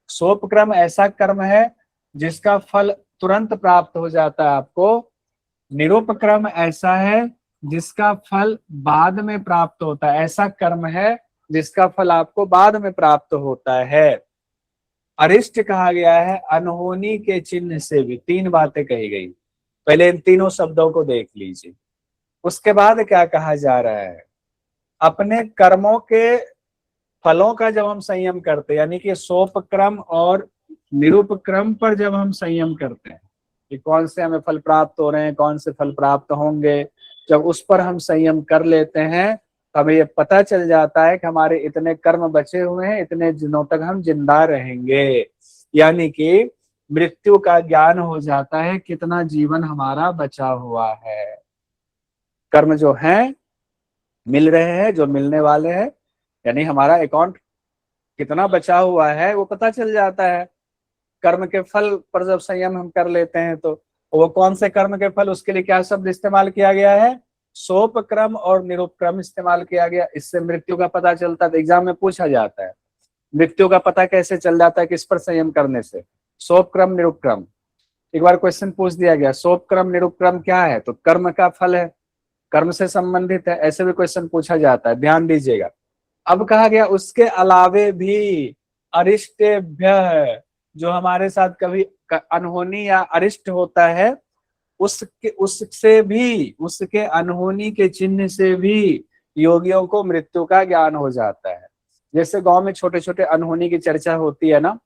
A: सोपक्रम ऐसा कर्म है जिसका फल तुरंत प्राप्त हो जाता है आपको। निरूपक्रम ऐसा है जिसका फल बाद में प्राप्त होता है, ऐसा कर्म है जिसका फल आपको बाद में प्राप्त होता है। अरिष्ट कहा गया है अनहोनी के चिन्ह से भी। तीन बातें कही गई, पहले इन तीनों शब्दों को देख लीजिए। उसके बाद क्या कहा जा रहा है? अपने कर्मों के फलों का जब हम संयम करते हैं, यानी कि सोपक्रम और निरूपक्रम पर जब हम संयम करते हैं कि कौन से हमें फल प्राप्त हो रहे हैं, कौन से फल प्राप्त होंगे, जब उस पर हम संयम कर लेते हैं तो हमें ये पता चल जाता है कि हमारे इतने कर्म बचे हुए हैं, इतने दिनों तक हम जिंदा रहेंगे, यानी कि मृत्यु का ज्ञान हो जाता है, कितना जीवन हमारा बचा हुआ है। कर्म जो हैं मिल रहे हैं, जो मिलने वाले हैं, यानी हमारा अकाउंट कितना बचा हुआ है वो पता चल जाता है। कर्म के फल पर जब संयम हम कर लेते हैं तो वो कौन से कर्म के फल, उसके लिए क्या शब्द इस्तेमाल किया गया है? सोपक्रम और निरूपक्रम इस्तेमाल किया गया। इससे मृत्यु का पता चलता है। तो एग्जाम में पूछा जाता है मृत्यु का पता कैसे चल जाता है, किस पर संयम करने से? सोपक्रम निरूपक्रम। एक बार क्वेश्चन पूछ दिया गया सोपक्रम निरूपक्रम क्या है, तो कर्म का फल है, कर्म से संबंधित है, ऐसे भी क्वेश्चन पूछा जाता है, ध्यान दीजिएगा। अब कहा गया उसके अलावे भी अरिष्टेभ्य, जो हमारे साथ कभी अनहोनी या अरिष्ट होता है, उससे भी, उसके अनहोनी के चिन्ह से भी योगियों को मृत्यु का ज्ञान हो जाता है। जैसे गांव में छोटे छोटे अनहोनी की चर्चा होती है ना,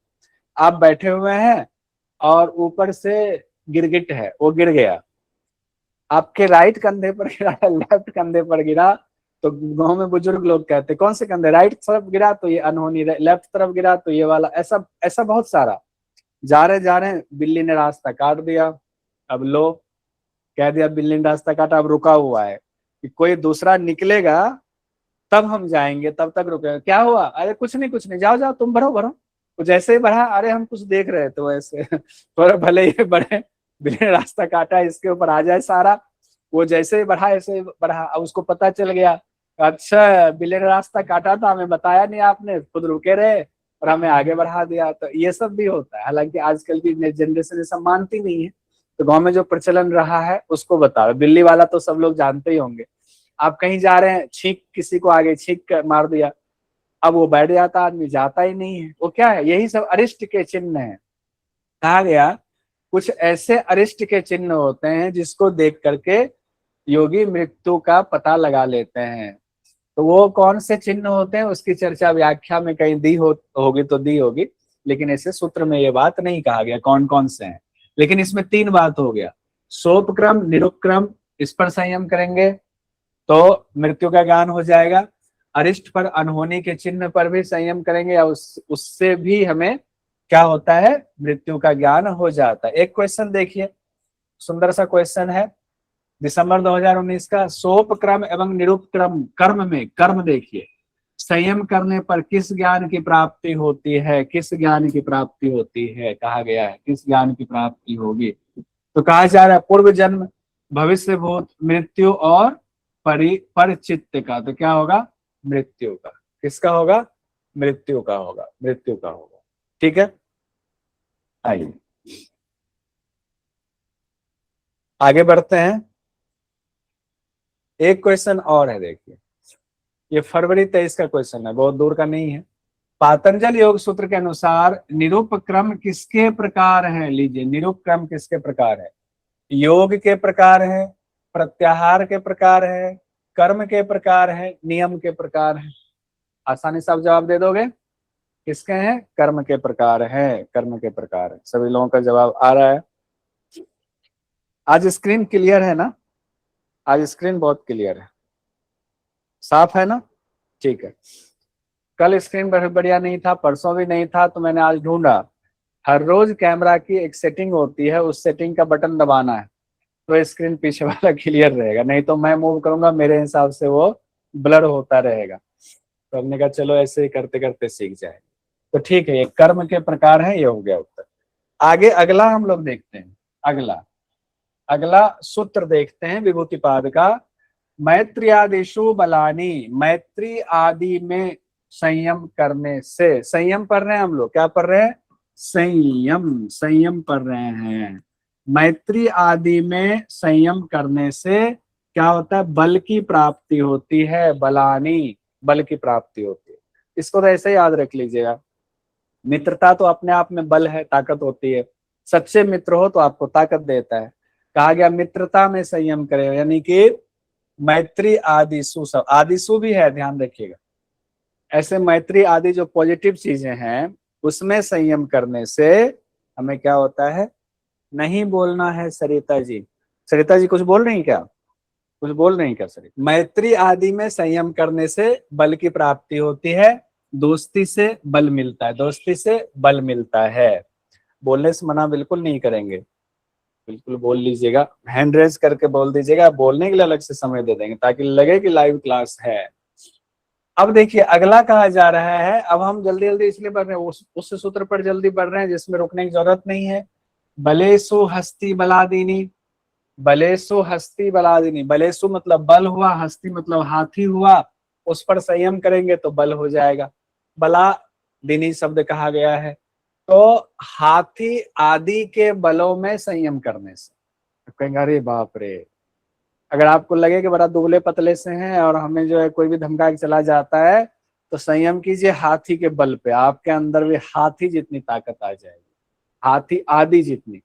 A: आप बैठे हुए हैं और ऊपर से गिरगिट है, वो गिर गया, आपके राइट कंधे पर गिरा, लेफ्ट कंधे पर गिरा तो गांव में बुजुर्ग लोग कहते कौन से कंधे, राइट तरफ गिरा तो ये अनहोनी, लेफ्ट तरफ गिरा तो ये वाला, ऐसा ऐसा बहुत सारा। जा रहे बिल्ली ने रास्ता काट दिया। अब लो, कह दिया बिल्ली ने रास्ता काटा, अब रुका हुआ है कि कोई दूसरा निकलेगा तब हम जाएंगे, तब तक रुकेगा। क्या हुआ? अरे कुछ नहीं कुछ नहीं, जाओ जाओ तुम भरो भरो। तो जैसे ही बढ़ा, अरे हम कुछ देख रहे थे वैसे थोड़ा भले ही बढ़े, बिल्ली ने रास्ता काटा, इसके ऊपर आ जाए सारा। वो जैसे ही बढ़ा ऐसे ही बढ़ा, अब उसको पता चल गया, अच्छा बिल्ली ने रास्ता काटा था, हमें बताया नहीं आपने, खुद रुके रहे और हमें आगे बढ़ा दिया। तो ये सब भी होता है, हालांकि आजकल की जनरेशन ये सब मानती नहीं है। तो गांव में जो प्रचलन रहा है उसको बताओ। बिल्ली वाला तो सब लोग जानते ही होंगे। आप कहीं जा रहे हैं, छींक किसी को आगे छींक कर मार दिया, अब वो बैठ जाता, आदमी जाता ही नहीं है। वो क्या है? यही सब अरिष्ट के चिन्ह है। कहा गया कुछ ऐसे अरिष्ट के चिन्ह होते हैं जिसको देख करके योगी मृत्यु का पता लगा लेते हैं। तो वो कौन से चिन्ह होते हैं उसकी चर्चा व्याख्या में कहीं दी होगी तो दी होगी, लेकिन ऐसे सूत्र में ये बात नहीं कहा गया कौन कौन से हैं। लेकिन इसमें 3 बात हो गया, सोपक्रम निरुपक्रम, इस पर संयम करेंगे तो मृत्यु का ज्ञान हो जाएगा। अरिष्ट पर अनहोनी के चिन्ह पर भी संयम करेंगे या उससे भी हमें क्या होता है? मृत्यु का ज्ञान हो जाता है। एक क्वेश्चन देखिए, सुंदर सा क्वेश्चन है दिसंबर 2019 का। सोपक्रम एवं निरुपक्रम कर्म में, कर्म देखिए, संयम करने पर किस ज्ञान की प्राप्ति होती है? किस ज्ञान की प्राप्ति होती है? कहा गया है किस ज्ञान की प्राप्ति होगी। तो कहा जा रहा है पूर्व जन्म, भविष्य भूत, मृत्यु और परिचित्त का। तो क्या होगा? मृत्यु का। किसका होगा? मृत्यु का होगा, मृत्यु का होगा। ठीक है, आइए आगे बढ़ते हैं। एक क्वेश्चन और है, देखिए ये फरवरी 23 का क्वेश्चन है, बहुत दूर का नहीं है। पातंजल योग सूत्र के अनुसार निरूप क्रम किसके प्रकार है? लीजिए, निरूप क्रम किसके प्रकार है? योग के प्रकार है, प्रत्याहार के प्रकार है, कर्म के प्रकार है, नियम के प्रकार है। आसानी से आप जवाब दे दोगे। किसके हैं? कर्म के प्रकार है, कर्म के प्रकार है। सभी लोगों का जवाब आ रहा है। आज स्क्रीन क्लियर है ना? आज स्क्रीन बहुत क्लियर है, साफ है ना? ठीक है। कल स्क्रीन बढ़िया नहीं था, परसों भी नहीं था, तो मैंने आज ढूंढा। हर रोज कैमरा की एक सेटिंग होती है, उस सेटिंग का बटन दबाना है तो स्क्रीन पीछे वाला क्लियर रहेगा, नहीं तो मैं मूव करूंगा मेरे हिसाब से वो ब्लर होता रहेगा। तो हमने कहा चलो ऐसे ही करते करते सीख जाए। तो ठीक है, ये कर्म के प्रकार है, ये हो गया उत्तर। आगे अगला हम लोग देखते हैं। अगला अगला सूत्र देखते हैं विभूतिपाद का। मैत्री आदिशु बलानी, मैत्री आदि में संयम करने से, संयम पढ़ रहे हैं हम लोग, क्या पढ़ रहे हैं? संयम, संयम पढ़ रहे हैं। मैत्री आदि में संयम करने से क्या होता है? बल की प्राप्ति होती है, बलानी, बल की प्राप्ति होती है। इसको तो ऐसे याद रख लीजिएगा। मित्रता तो अपने आप में बल है, ताकत होती है। सच्चे मित्र हो तो आपको ताकत देता है। कहा गया मित्रता में संयम करे, यानी कि मैत्री आदिशु, सब आदिशु भी है, ध्यान रखिएगा। ऐसे मैत्री आदि जो पॉजिटिव चीजें हैं उसमें संयम करने से हमें क्या होता है? नहीं बोलना है सरिता जी। सरिता जी कुछ बोल रही क्या? कुछ बोल रही क्या सरिता? मैत्री आदि में संयम करने से बल की प्राप्ति होती है, दोस्ती से बल मिलता है, दोस्ती से बल मिलता है। बोलने से मना बिल्कुल नहीं करेंगे, बिल्कुल बोल लीजिएगा, हैंड रेज करके बोल दीजिएगा। बोलने के लिए अलग से समय दे देंगे ताकि लगे कि लाइव क्लास है। अब देखिए अगला कहा जा रहा है, अब हम जल्दी जल्दी इसलिए बढ़ रहे हैं, उस सूत्र पर जल्दी बढ़ रहे हैं जिसमें रुकने की जरूरत नहीं है। बलेसु हस्ती बलादीनी, बलेसु हस्ती बलादीनी, बलेसु मतलब बल हुआ, हस्ती मतलब हाथी हुआ, उस पर संयम करेंगे तो बल हो जाएगा। बला दिनी शब्द कहा गया है, तो हाथी आदि के बलों में संयम करने से। कहेंगे अरे बाप रे, अगर आपको लगे कि बड़ा दुबले पतले से हैं और हमें जो है कोई भी धमका के चला जाता है तो संयम कीजिए हाथी के बल पे, आपके अंदर भी हाथी जितनी ताकत आ जाएगी, हाथी आदि जितनी।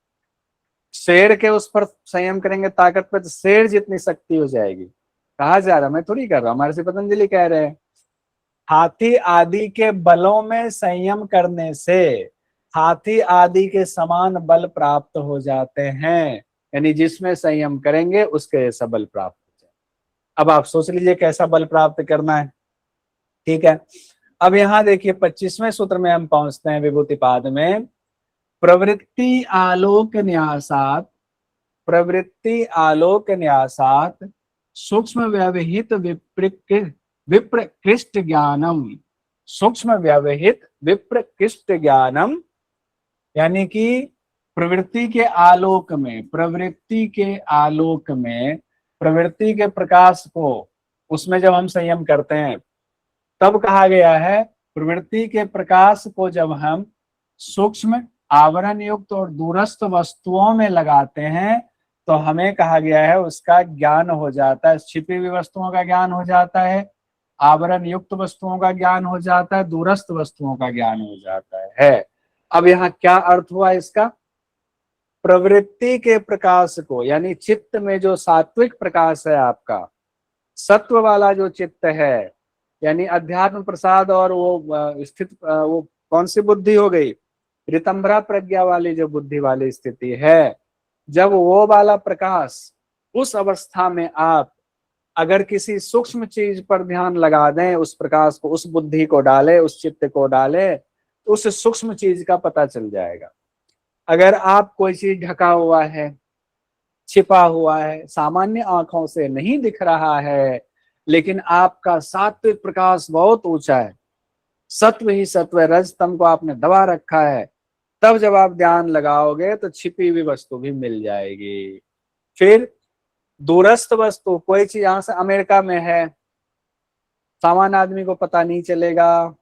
A: शेर के उस पर संयम करेंगे ताकत पे तो शेर जितनी शक्ति हो जाएगी। कहा जा रहा, मैं थोड़ी कर रहा हूँ, हमारे से पतंजलि कह रहे हैं। हाथी आदि के बलों में संयम करने से हाथी आदि के समान बल प्राप्त हो जाते हैं। यानी जिसमें संयम करेंगे उसके जैसा बल प्राप्त हो जाए। अब आप सोच लीजिए कैसा बल प्राप्त करना है। ठीक है, अब यहाँ देखिए 25वें सूत्र में हम पहुंचते हैं विभूतिपाद में। प्रवृत्ति आलोक न्यासात, प्रवृत्ति आलोक न्यासात सूक्ष्म व्यवहित विप्रकृष्ट ज्ञानम, सूक्ष्म व्यवहित विप्रकृष्ट ज्ञानम, यानी कि प्रवृत्ति के आलोक में, प्रवृत्ति के आलोक में, प्रवृत्ति के प्रकाश को उसमें जब हम संयम करते हैं तब कहा गया है प्रवृत्ति के प्रकाश को जब हम सूक्ष्म आवरण युक्त और दूरस्थ वस्तुओं में लगाते हैं तो हमें कहा गया है उसका ज्ञान हो जाता है, छिपी हुई वस्तुओं का ज्ञान हो जाता है, आवरण युक्त वस्तुओं का ज्ञान हो जाता है, दूरस्थ वस्तुओं का ज्ञान हो जाता है। अब यहाँ क्या अर्थ हुआ इसका? प्रवृत्ति के प्रकाश को, यानी चित्त में जो सात्विक प्रकाश है आपका, सत्व वाला जो चित्त है, यानी अध्यात्म प्रसाद और वो स्थित, वो कौन सी बुद्धि हो गई? ऋतंभरा प्रज्ञा वाली जो बुद्धि वाली स्थिति है, जब वो वाला प्रकाश, उस अवस्था में आप अगर किसी सूक्ष्म चीज पर ध्यान लगा दें, उस प्रकाश को, उस बुद्धि को डाले, उस चित्त को डाले, तो उस सूक्ष्म चीज का पता चल जाएगा। अगर आप कोई चीज ढका हुआ है, छिपा हुआ है, सामान्य आंखों से नहीं दिख रहा है, लेकिन आपका सात्विक प्रकाश बहुत ऊंचा है, सत्व ही सत्व है, रजतम को आपने दबा रखा है, तब जब आप ध्यान लगाओगे तो छिपी हुई वस्तु भी मिल जाएगी। फिर दूरस्थ वस्तु, कोई चीज यहां से अमेरिका में है, सामान्य आदमी को पता नहीं चलेगा,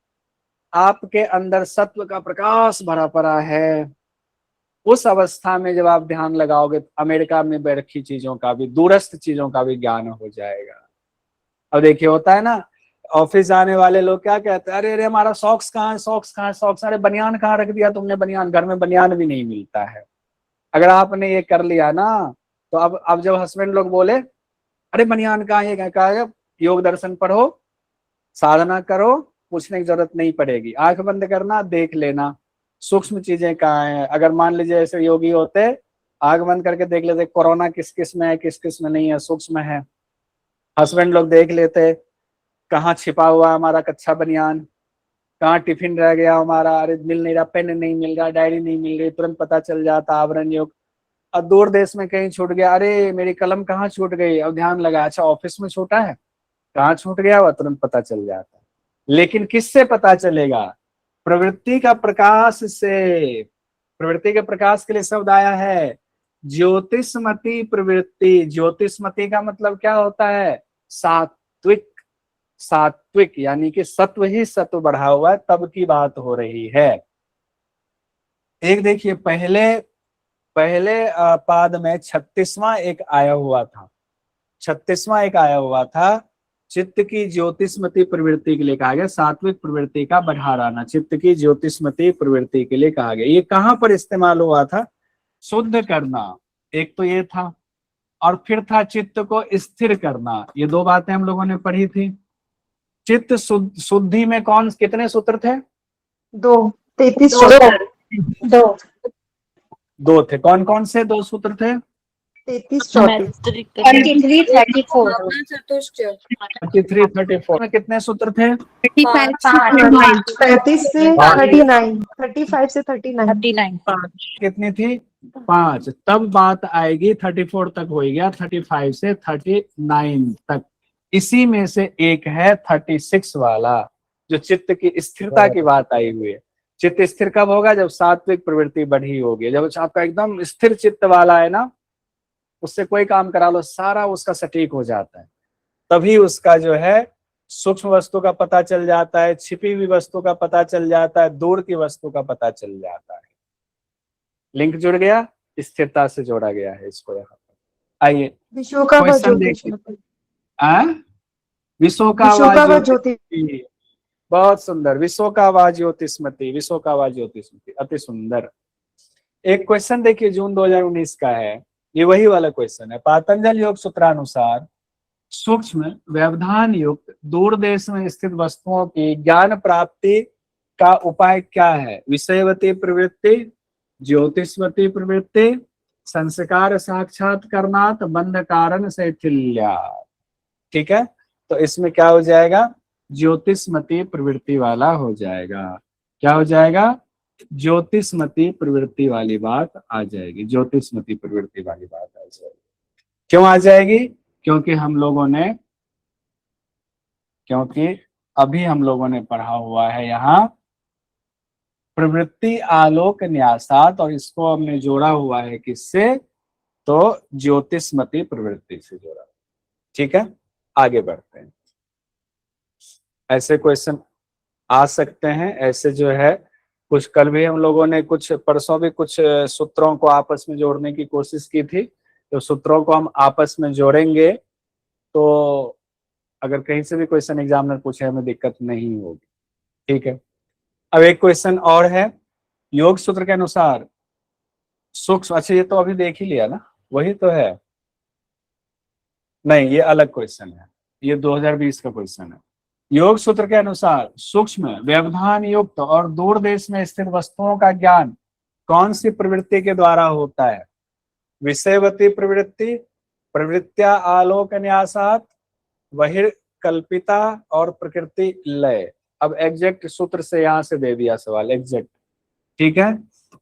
A: आपके अंदर सत्व का प्रकाश भरा पड़ा है, उस अवस्था में जब आप ध्यान लगाओगे तो अमेरिका में बैठी चीजों का भी, दूरस्थ चीजों का भी ज्ञान हो जाएगा। अब देखिए होता है ना, ऑफिस जाने वाले लोग क्या कहते हैं, अरे अरे हमारा सॉक्स कहाँ है, सॉक्स कहाँ है, सॉक्स, अरे बनियान कहाँ रख दिया तुमने, बनियान, घर में बनियान भी नहीं मिलता है। अगर आपने ये कर लिया ना, तो अब जब हस्बैंड लोग बोले अरे बनियान कहाँ है, कहा है, योग दर्शन पढ़ो, साधना करो, पूछने की जरूरत नहीं पड़ेगी, आंख बंद करना, देख लेना सूक्ष्म चीजें कहाँ हैं। अगर मान लीजिए ऐसे योगी होते, आंख बंद करके देख लेते कोरोना किस किस में है, किस किस में नहीं है, सूक्ष्म है, हस्बैंड लोग देख लेते कहाँ छिपा हुआ हमारा कच्चा बनियान, कहाँ टिफिन रह गया हमारा, अरे मिल नहीं रहा, पेन नहीं मिल रहा, डायरी नहीं मिल रही, तुरंत पता चल जाता, आवरण योग। अब दूर देश में कहीं छूट गया, अरे मेरी कलम कहाँ छूट गई, अब ध्यान लगा, अच्छा ऑफिस में छूटा है, कहाँ छूट गया, वह तुरंत पता चल जाता है। लेकिन किससे पता चलेगा? प्रवृत्ति का प्रकाश से। प्रवृत्ति के प्रकाश के लिए शब्द आया है ज्योतिषमती प्रवृत्ति। ज्योतिषमती का मतलब क्या होता है? सात्विक। सात्विक यानी कि सत्व ही सत्व बढ़ा हुआ है, तब की बात हो रही है। एक देखिए पहले पाद में 36वां एक आया हुआ था, 36वां एक आया हुआ था, चित्त की ज्योतिषमती प्रवृत्ति के लिए कहा गया, सात्विक प्रवृत्ति का बढ़ाना, चित्त की ज्योतिषमती प्रवृत्ति के लिए कहा गया। ये कहां पर इस्तेमाल हुआ था? शुद्ध करना, एक तो ये था, और फिर था चित्त को स्थिर करना। ये दो बातें हम लोगों ने पढ़ी थी। चित्त शुद्धि में कौन कितने सूत्र थे?
C: 2, 33
A: दो थे। कौन कौन से दो सूत्र थे?
C: 33 33
A: 34 में कितने सूत्र थे?
C: 35 से 39, 35 से 39
A: कितनी थी? 5। तब बात आएगी 34 तक हो गया, 35 से 39 तक। इसी में से एक है 36 वाला, जो चित्त की स्थिरता की बात आई हुई है। चित्त स्थिर कब होगा? जब सात्विक प्रवृत्ति बढ़ी होगी। जब आपका एकदम स्थिर चित्त वाला है ना, उससे कोई काम करा लो सारा उसका सटीक हो जाता है, तभी उसका जो है सूक्ष्म वस्तु का पता चल जाता है, छिपी हुई वस्तु का पता चल जाता है, दूर की वस्तु का पता चल जाता है। लिंक जुड़ गया, स्थिरता से जोड़ा गया है इसको। यहाँ पर आइए क्वेश्चन देखिए। विश्व का ज्योतिष, बहुत सुंदर, विश्व का वा ज्योतिषमती, विश्व का वा ज्योतिषमती, अति सुंदर। एक क्वेश्चन देखिए जून 2019 का है, ये वही वाला क्वेश्चन है। पातंजल योग सूत्रानुसार सूक्ष्म व्यवधान युक्त दूर देश में स्थित वस्तुओं की ज्ञान प्राप्ति का उपाय क्या है? विषयवती प्रवृत्ति, ज्योतिषवती प्रवृत्ति, संस्कार साक्षात्कारणात् बंध कारण शैथिल्यात्। ठीक है, तो इसमें क्या हो जाएगा, ज्योतिषमती प्रवृत्ति वाला हो जाएगा। क्या हो जाएगा, ज्योतिषमती प्रवृत्ति वाली बात आ जाएगी, ज्योतिषमती प्रवृत्ति वाली बात आ जाएगी। क्यों आ जाएगी, क्योंकि अभी हम लोगों ने पढ़ा हुआ है यहाँ प्रवृत्ति आलोक न्यासात, और इसको हमने जोड़ा हुआ है किससे, तो ज्योतिषमती प्रवृत्ति से जोड़ा। ठीक है, आगे बढ़ते हैं। ऐसे क्वेश्चन आ सकते हैं, ऐसे जो है कुछ कल भी हम लोगों ने कुछ परसों भी कुछ सूत्रों को आपस में जोड़ने की कोशिश की थी, तो सूत्रों को हम आपस में जोड़ेंगे तो अगर कहीं से भी क्वेश्चन एग्जामिनर पूछे हमें दिक्कत नहीं होगी। ठीक है, अब एक क्वेश्चन और है, योग सूत्र के अनुसार सूक्ष्म, अच्छा ये तो अभी देख ही लिया ना, वही तो है, नहीं ये अलग क्वेश्चन है, ये 2020 का क्वेश्चन है। योग सूत्र के अनुसार सूक्ष्म व्यवधान युक्त और दूर देश में स्थित वस्तुओं का ज्ञान कौन सी प्रवृत्ति के द्वारा होता है, विषयवती प्रवृत्ति, प्रवृत्त्या आलोक न्यासात, बहिर्कल्पिता और प्रकृति लय। अब एग्जैक्ट सूत्र से यहां से दे दिया सवाल एग्जैक्ट। ठीक है,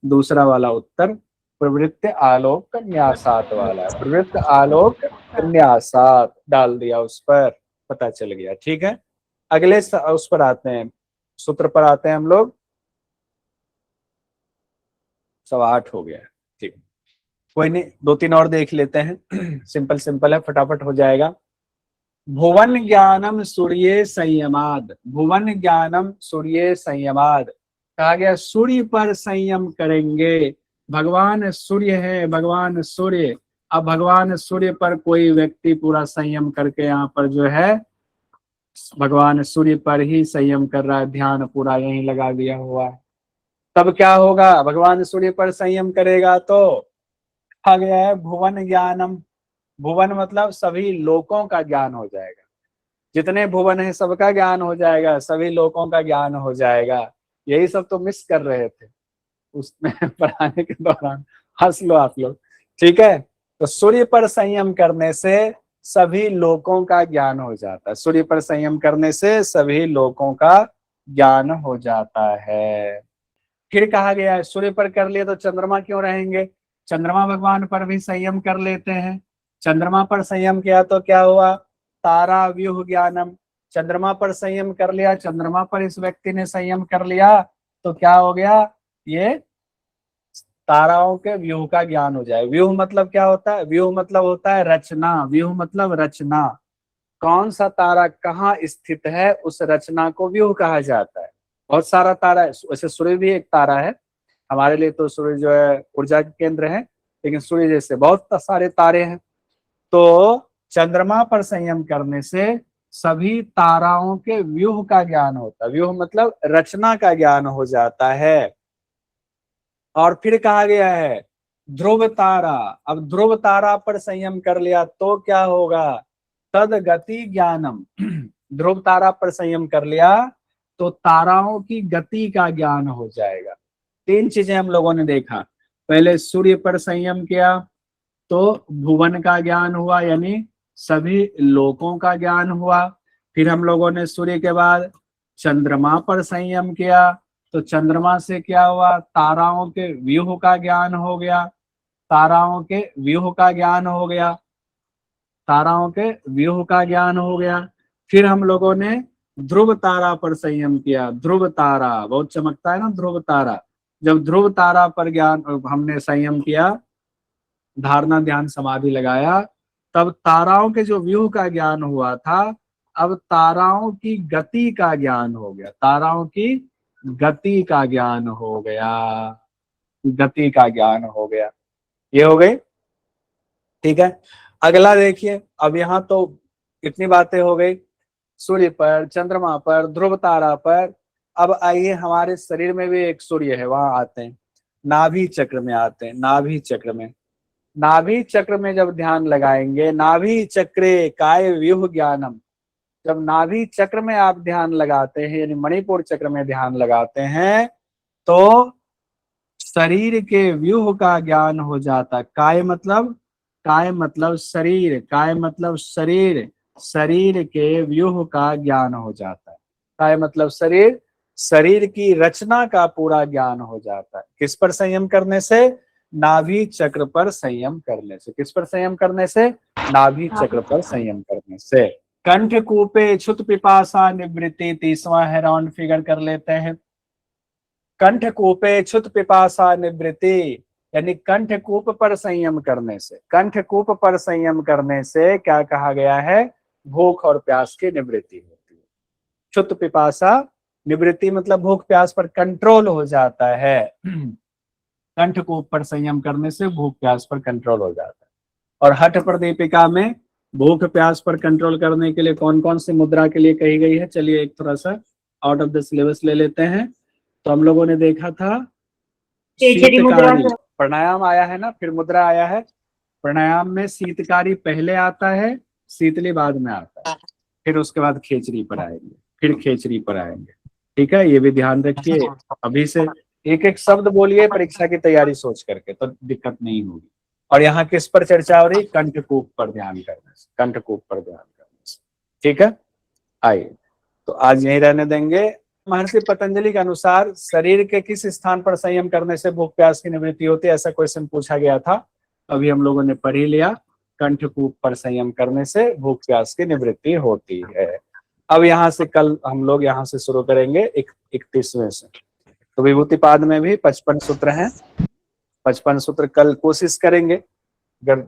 A: दूसरा वाला उत्तर प्रवृत्ति आलोक न्यासात वाला, प्रवृत्ति आलोक न्यासात डाल दिया, उस पर पता चल गया। ठीक है, अगले उस पर आते हैं, सूत्र पर आते हैं हम लोग। 8:15 हो गया है, ठीक, कोई नहीं, 2-3 और देख लेते हैं। सिंपल सिंपल है, फटाफट हो जाएगा। भुवन ज्ञानम सूर्य संयमाद, भुवन ज्ञानम सूर्य संयमाद, कहा गया सूर्य पर संयम करेंगे। भगवान सूर्य है, भगवान सूर्य, अब भगवान सूर्य पर कोई व्यक्ति पूरा संयम करके यहाँ पर जो है भगवान सूर्य पर ही संयम कर रहा है, ध्यान पूरा यहीं लगा दिया हुआ है, तब क्या होगा, भगवान सूर्य पर संयम करेगा तो कहा गया है भुवन ज्ञानम, भुवन मतलब सभी लोकों का ज्ञान हो जाएगा, जितने भुवन है सबका ज्ञान हो जाएगा, सभी लोकों का ज्ञान हो जाएगा। यही सब तो मिस कर रहे थे उसमें पढ़ाने के दौरान, हंस लो आप लोग। ठीक है, तो सूर्य पर संयम करने से सभी लोकों का ज्ञान हो जाता है, सूर्य पर संयम करने से सभी लोकों का ज्ञान हो जाता है। फिर कहा गया है सूर्य पर कर लिए तो चंद्रमा क्यों रहेंगे, चंद्रमा भगवान पर भी संयम कर लेते हैं। चंद्रमा पर संयम किया तो क्या हुआ, तारा व्यूह ज्ञानम, चंद्रमा पर संयम कर लिया, चंद्रमा पर इस व्यक्ति ने संयम कर लिया तो क्या हो गया, ये ताराओं के व्यूह का ज्ञान हो जाए। व्यूह मतलब क्या होता है, व्यूह मतलब होता है रचना, व्यूह मतलब रचना, कौन सा तारा कहाँ स्थित है उस रचना को व्यूह कहा जाता है। बहुत सारा तारा है, वैसे सूर्य भी एक तारा है, हमारे लिए तो सूर्य जो है ऊर्जा के केंद्र है, लेकिन सूर्य जैसे बहुत सारे तारे हैं। तो चंद्रमा पर संयम करने से सभी ताराओं के व्यूह का ज्ञान होता है, व्यूह मतलब रचना का ज्ञान हो जाता है। और फिर कहा गया है ध्रुव तारा, अब ध्रुव तारा पर संयम कर लिया तो क्या होगा, तद गति ज्ञानम, ध्रुव तारा पर संयम कर लिया तो ताराओं की गति का ज्ञान हो जाएगा। 3 चीजें हम लोगों ने देखा, पहले सूर्य पर संयम किया तो भुवन का ज्ञान हुआ, यानी सभी लोकों का ज्ञान हुआ। फिर हम लोगों ने सूर्य के बाद चंद्रमा पर संयम किया तो चंद्रमा से क्या हुआ, ताराओं के व्यूह का ज्ञान हो गया, ताराओं के व्यूह का ज्ञान हो गया, ताराओं के व्यूह का ज्ञान हो गया। फिर हम लोगों ने ध्रुव तारा पर संयम किया, ध्रुव तारा बहुत चमकता है ना, ध्रुव तारा, जब ध्रुव तारा पर ज्ञान हमने संयम किया, धारणा ध्यान समाधि लगाया, तब ताराओं के जो व्यूह का ज्ञान हुआ था, अब ताराओं की गति का ज्ञान हो गया, ताराओं की गति का ज्ञान हो गया, गति का ज्ञान हो गया, ये हो गई। ठीक है, अगला देखिए, अब यहाँ तो इतनी बातें हो गई, सूर्य पर, चंद्रमा पर, ध्रुव तारा पर। अब आइए हमारे शरीर में भी एक सूर्य है, वहां आते हैं, नाभि चक्र में आते हैं, नाभि चक्र में, नाभि चक्र में जब ध्यान लगाएंगे, नाभि चक्रे काय व्यूह ज्ञानम, जब नाभि चक्र में आप ध्यान लगाते हैं यानी मणिपुर चक्र में ध्यान लगाते हैं तो शरीर के व्यूह का ज्ञान हो जाता। काय मतलब शरीर, काय मतलब शरीर, शरीर के व्यूह का ज्ञान हो जाता है। काय मतलब शरीर, शरीर की रचना का पूरा ज्ञान हो जाता है। किस पर संयम करने से? नाभि चक्र पर संयम करने से। किस पर संयम करने से? नाभि चक्र पर संयम करने से। कंठ कूपे छुत पिपासा निवृत्ति, 30वां है राउंड, फिगर कर लेते हैं। कंठ कूपे छुत पिपासा निवृत्ति, यानी कंठ कूप पर संयम करने से, कंठ कूप पर संयम करने से क्या कहा गया है? भूख और प्यास की निवृत्ति होती है। छुत पिपासा निवृत्ति मतलब भूख प्यास पर कंट्रोल हो जाता है। कंठ कूप पर संयम करने से भूख प्यास पर कंट्रोल हो जाता है। और हठ प्रदीपिका में भूख प्यास पर कंट्रोल करने के लिए कौन कौन सी मुद्रा के लिए कही गई है? चलिए एक थोड़ा सा आउट ऑफ द सिलेबस ले लेते हैं। तो हम लोगों ने देखा था शीतकारी, प्राणायाम आया है ना, फिर मुद्रा आया है। प्राणायाम में शीतकारी पहले आता है, शीतली बाद में आता है, फिर उसके बाद खेचरी पर आएंगे, फिर खेचरी पर आएंगे। ठीक है, ये भी ध्यान रखिए। अभी से एक एक शब्द बोलिए परीक्षा की तैयारी सोच करके, तो दिक्कत नहीं होगी। और यहाँ किस पर चर्चा हो रही? कंठकूप पर ध्यान करने से, कंठकूप पर ध्यान करने से। ठीक है, आइए तो आज यही रहने देंगे। महर्षि पतंजलि के अनुसार शरीर के किस स्थान पर संयम करने से भूख प्यास की निवृत्ति होती है? ऐसा क्वेश्चन पूछा गया था, अभी हम लोगों ने पढ़ ही लिया। कंठकूप पर संयम करने से भूख प्यास की निवृत्ति होती है। अब यहाँ से कल हम लोग यहाँ से शुरू करेंगे 31वें से। तो विभूतिपाद में भी 55 सूत्र हैं, 55 सूत्र कल कोशिश करेंगे, अगर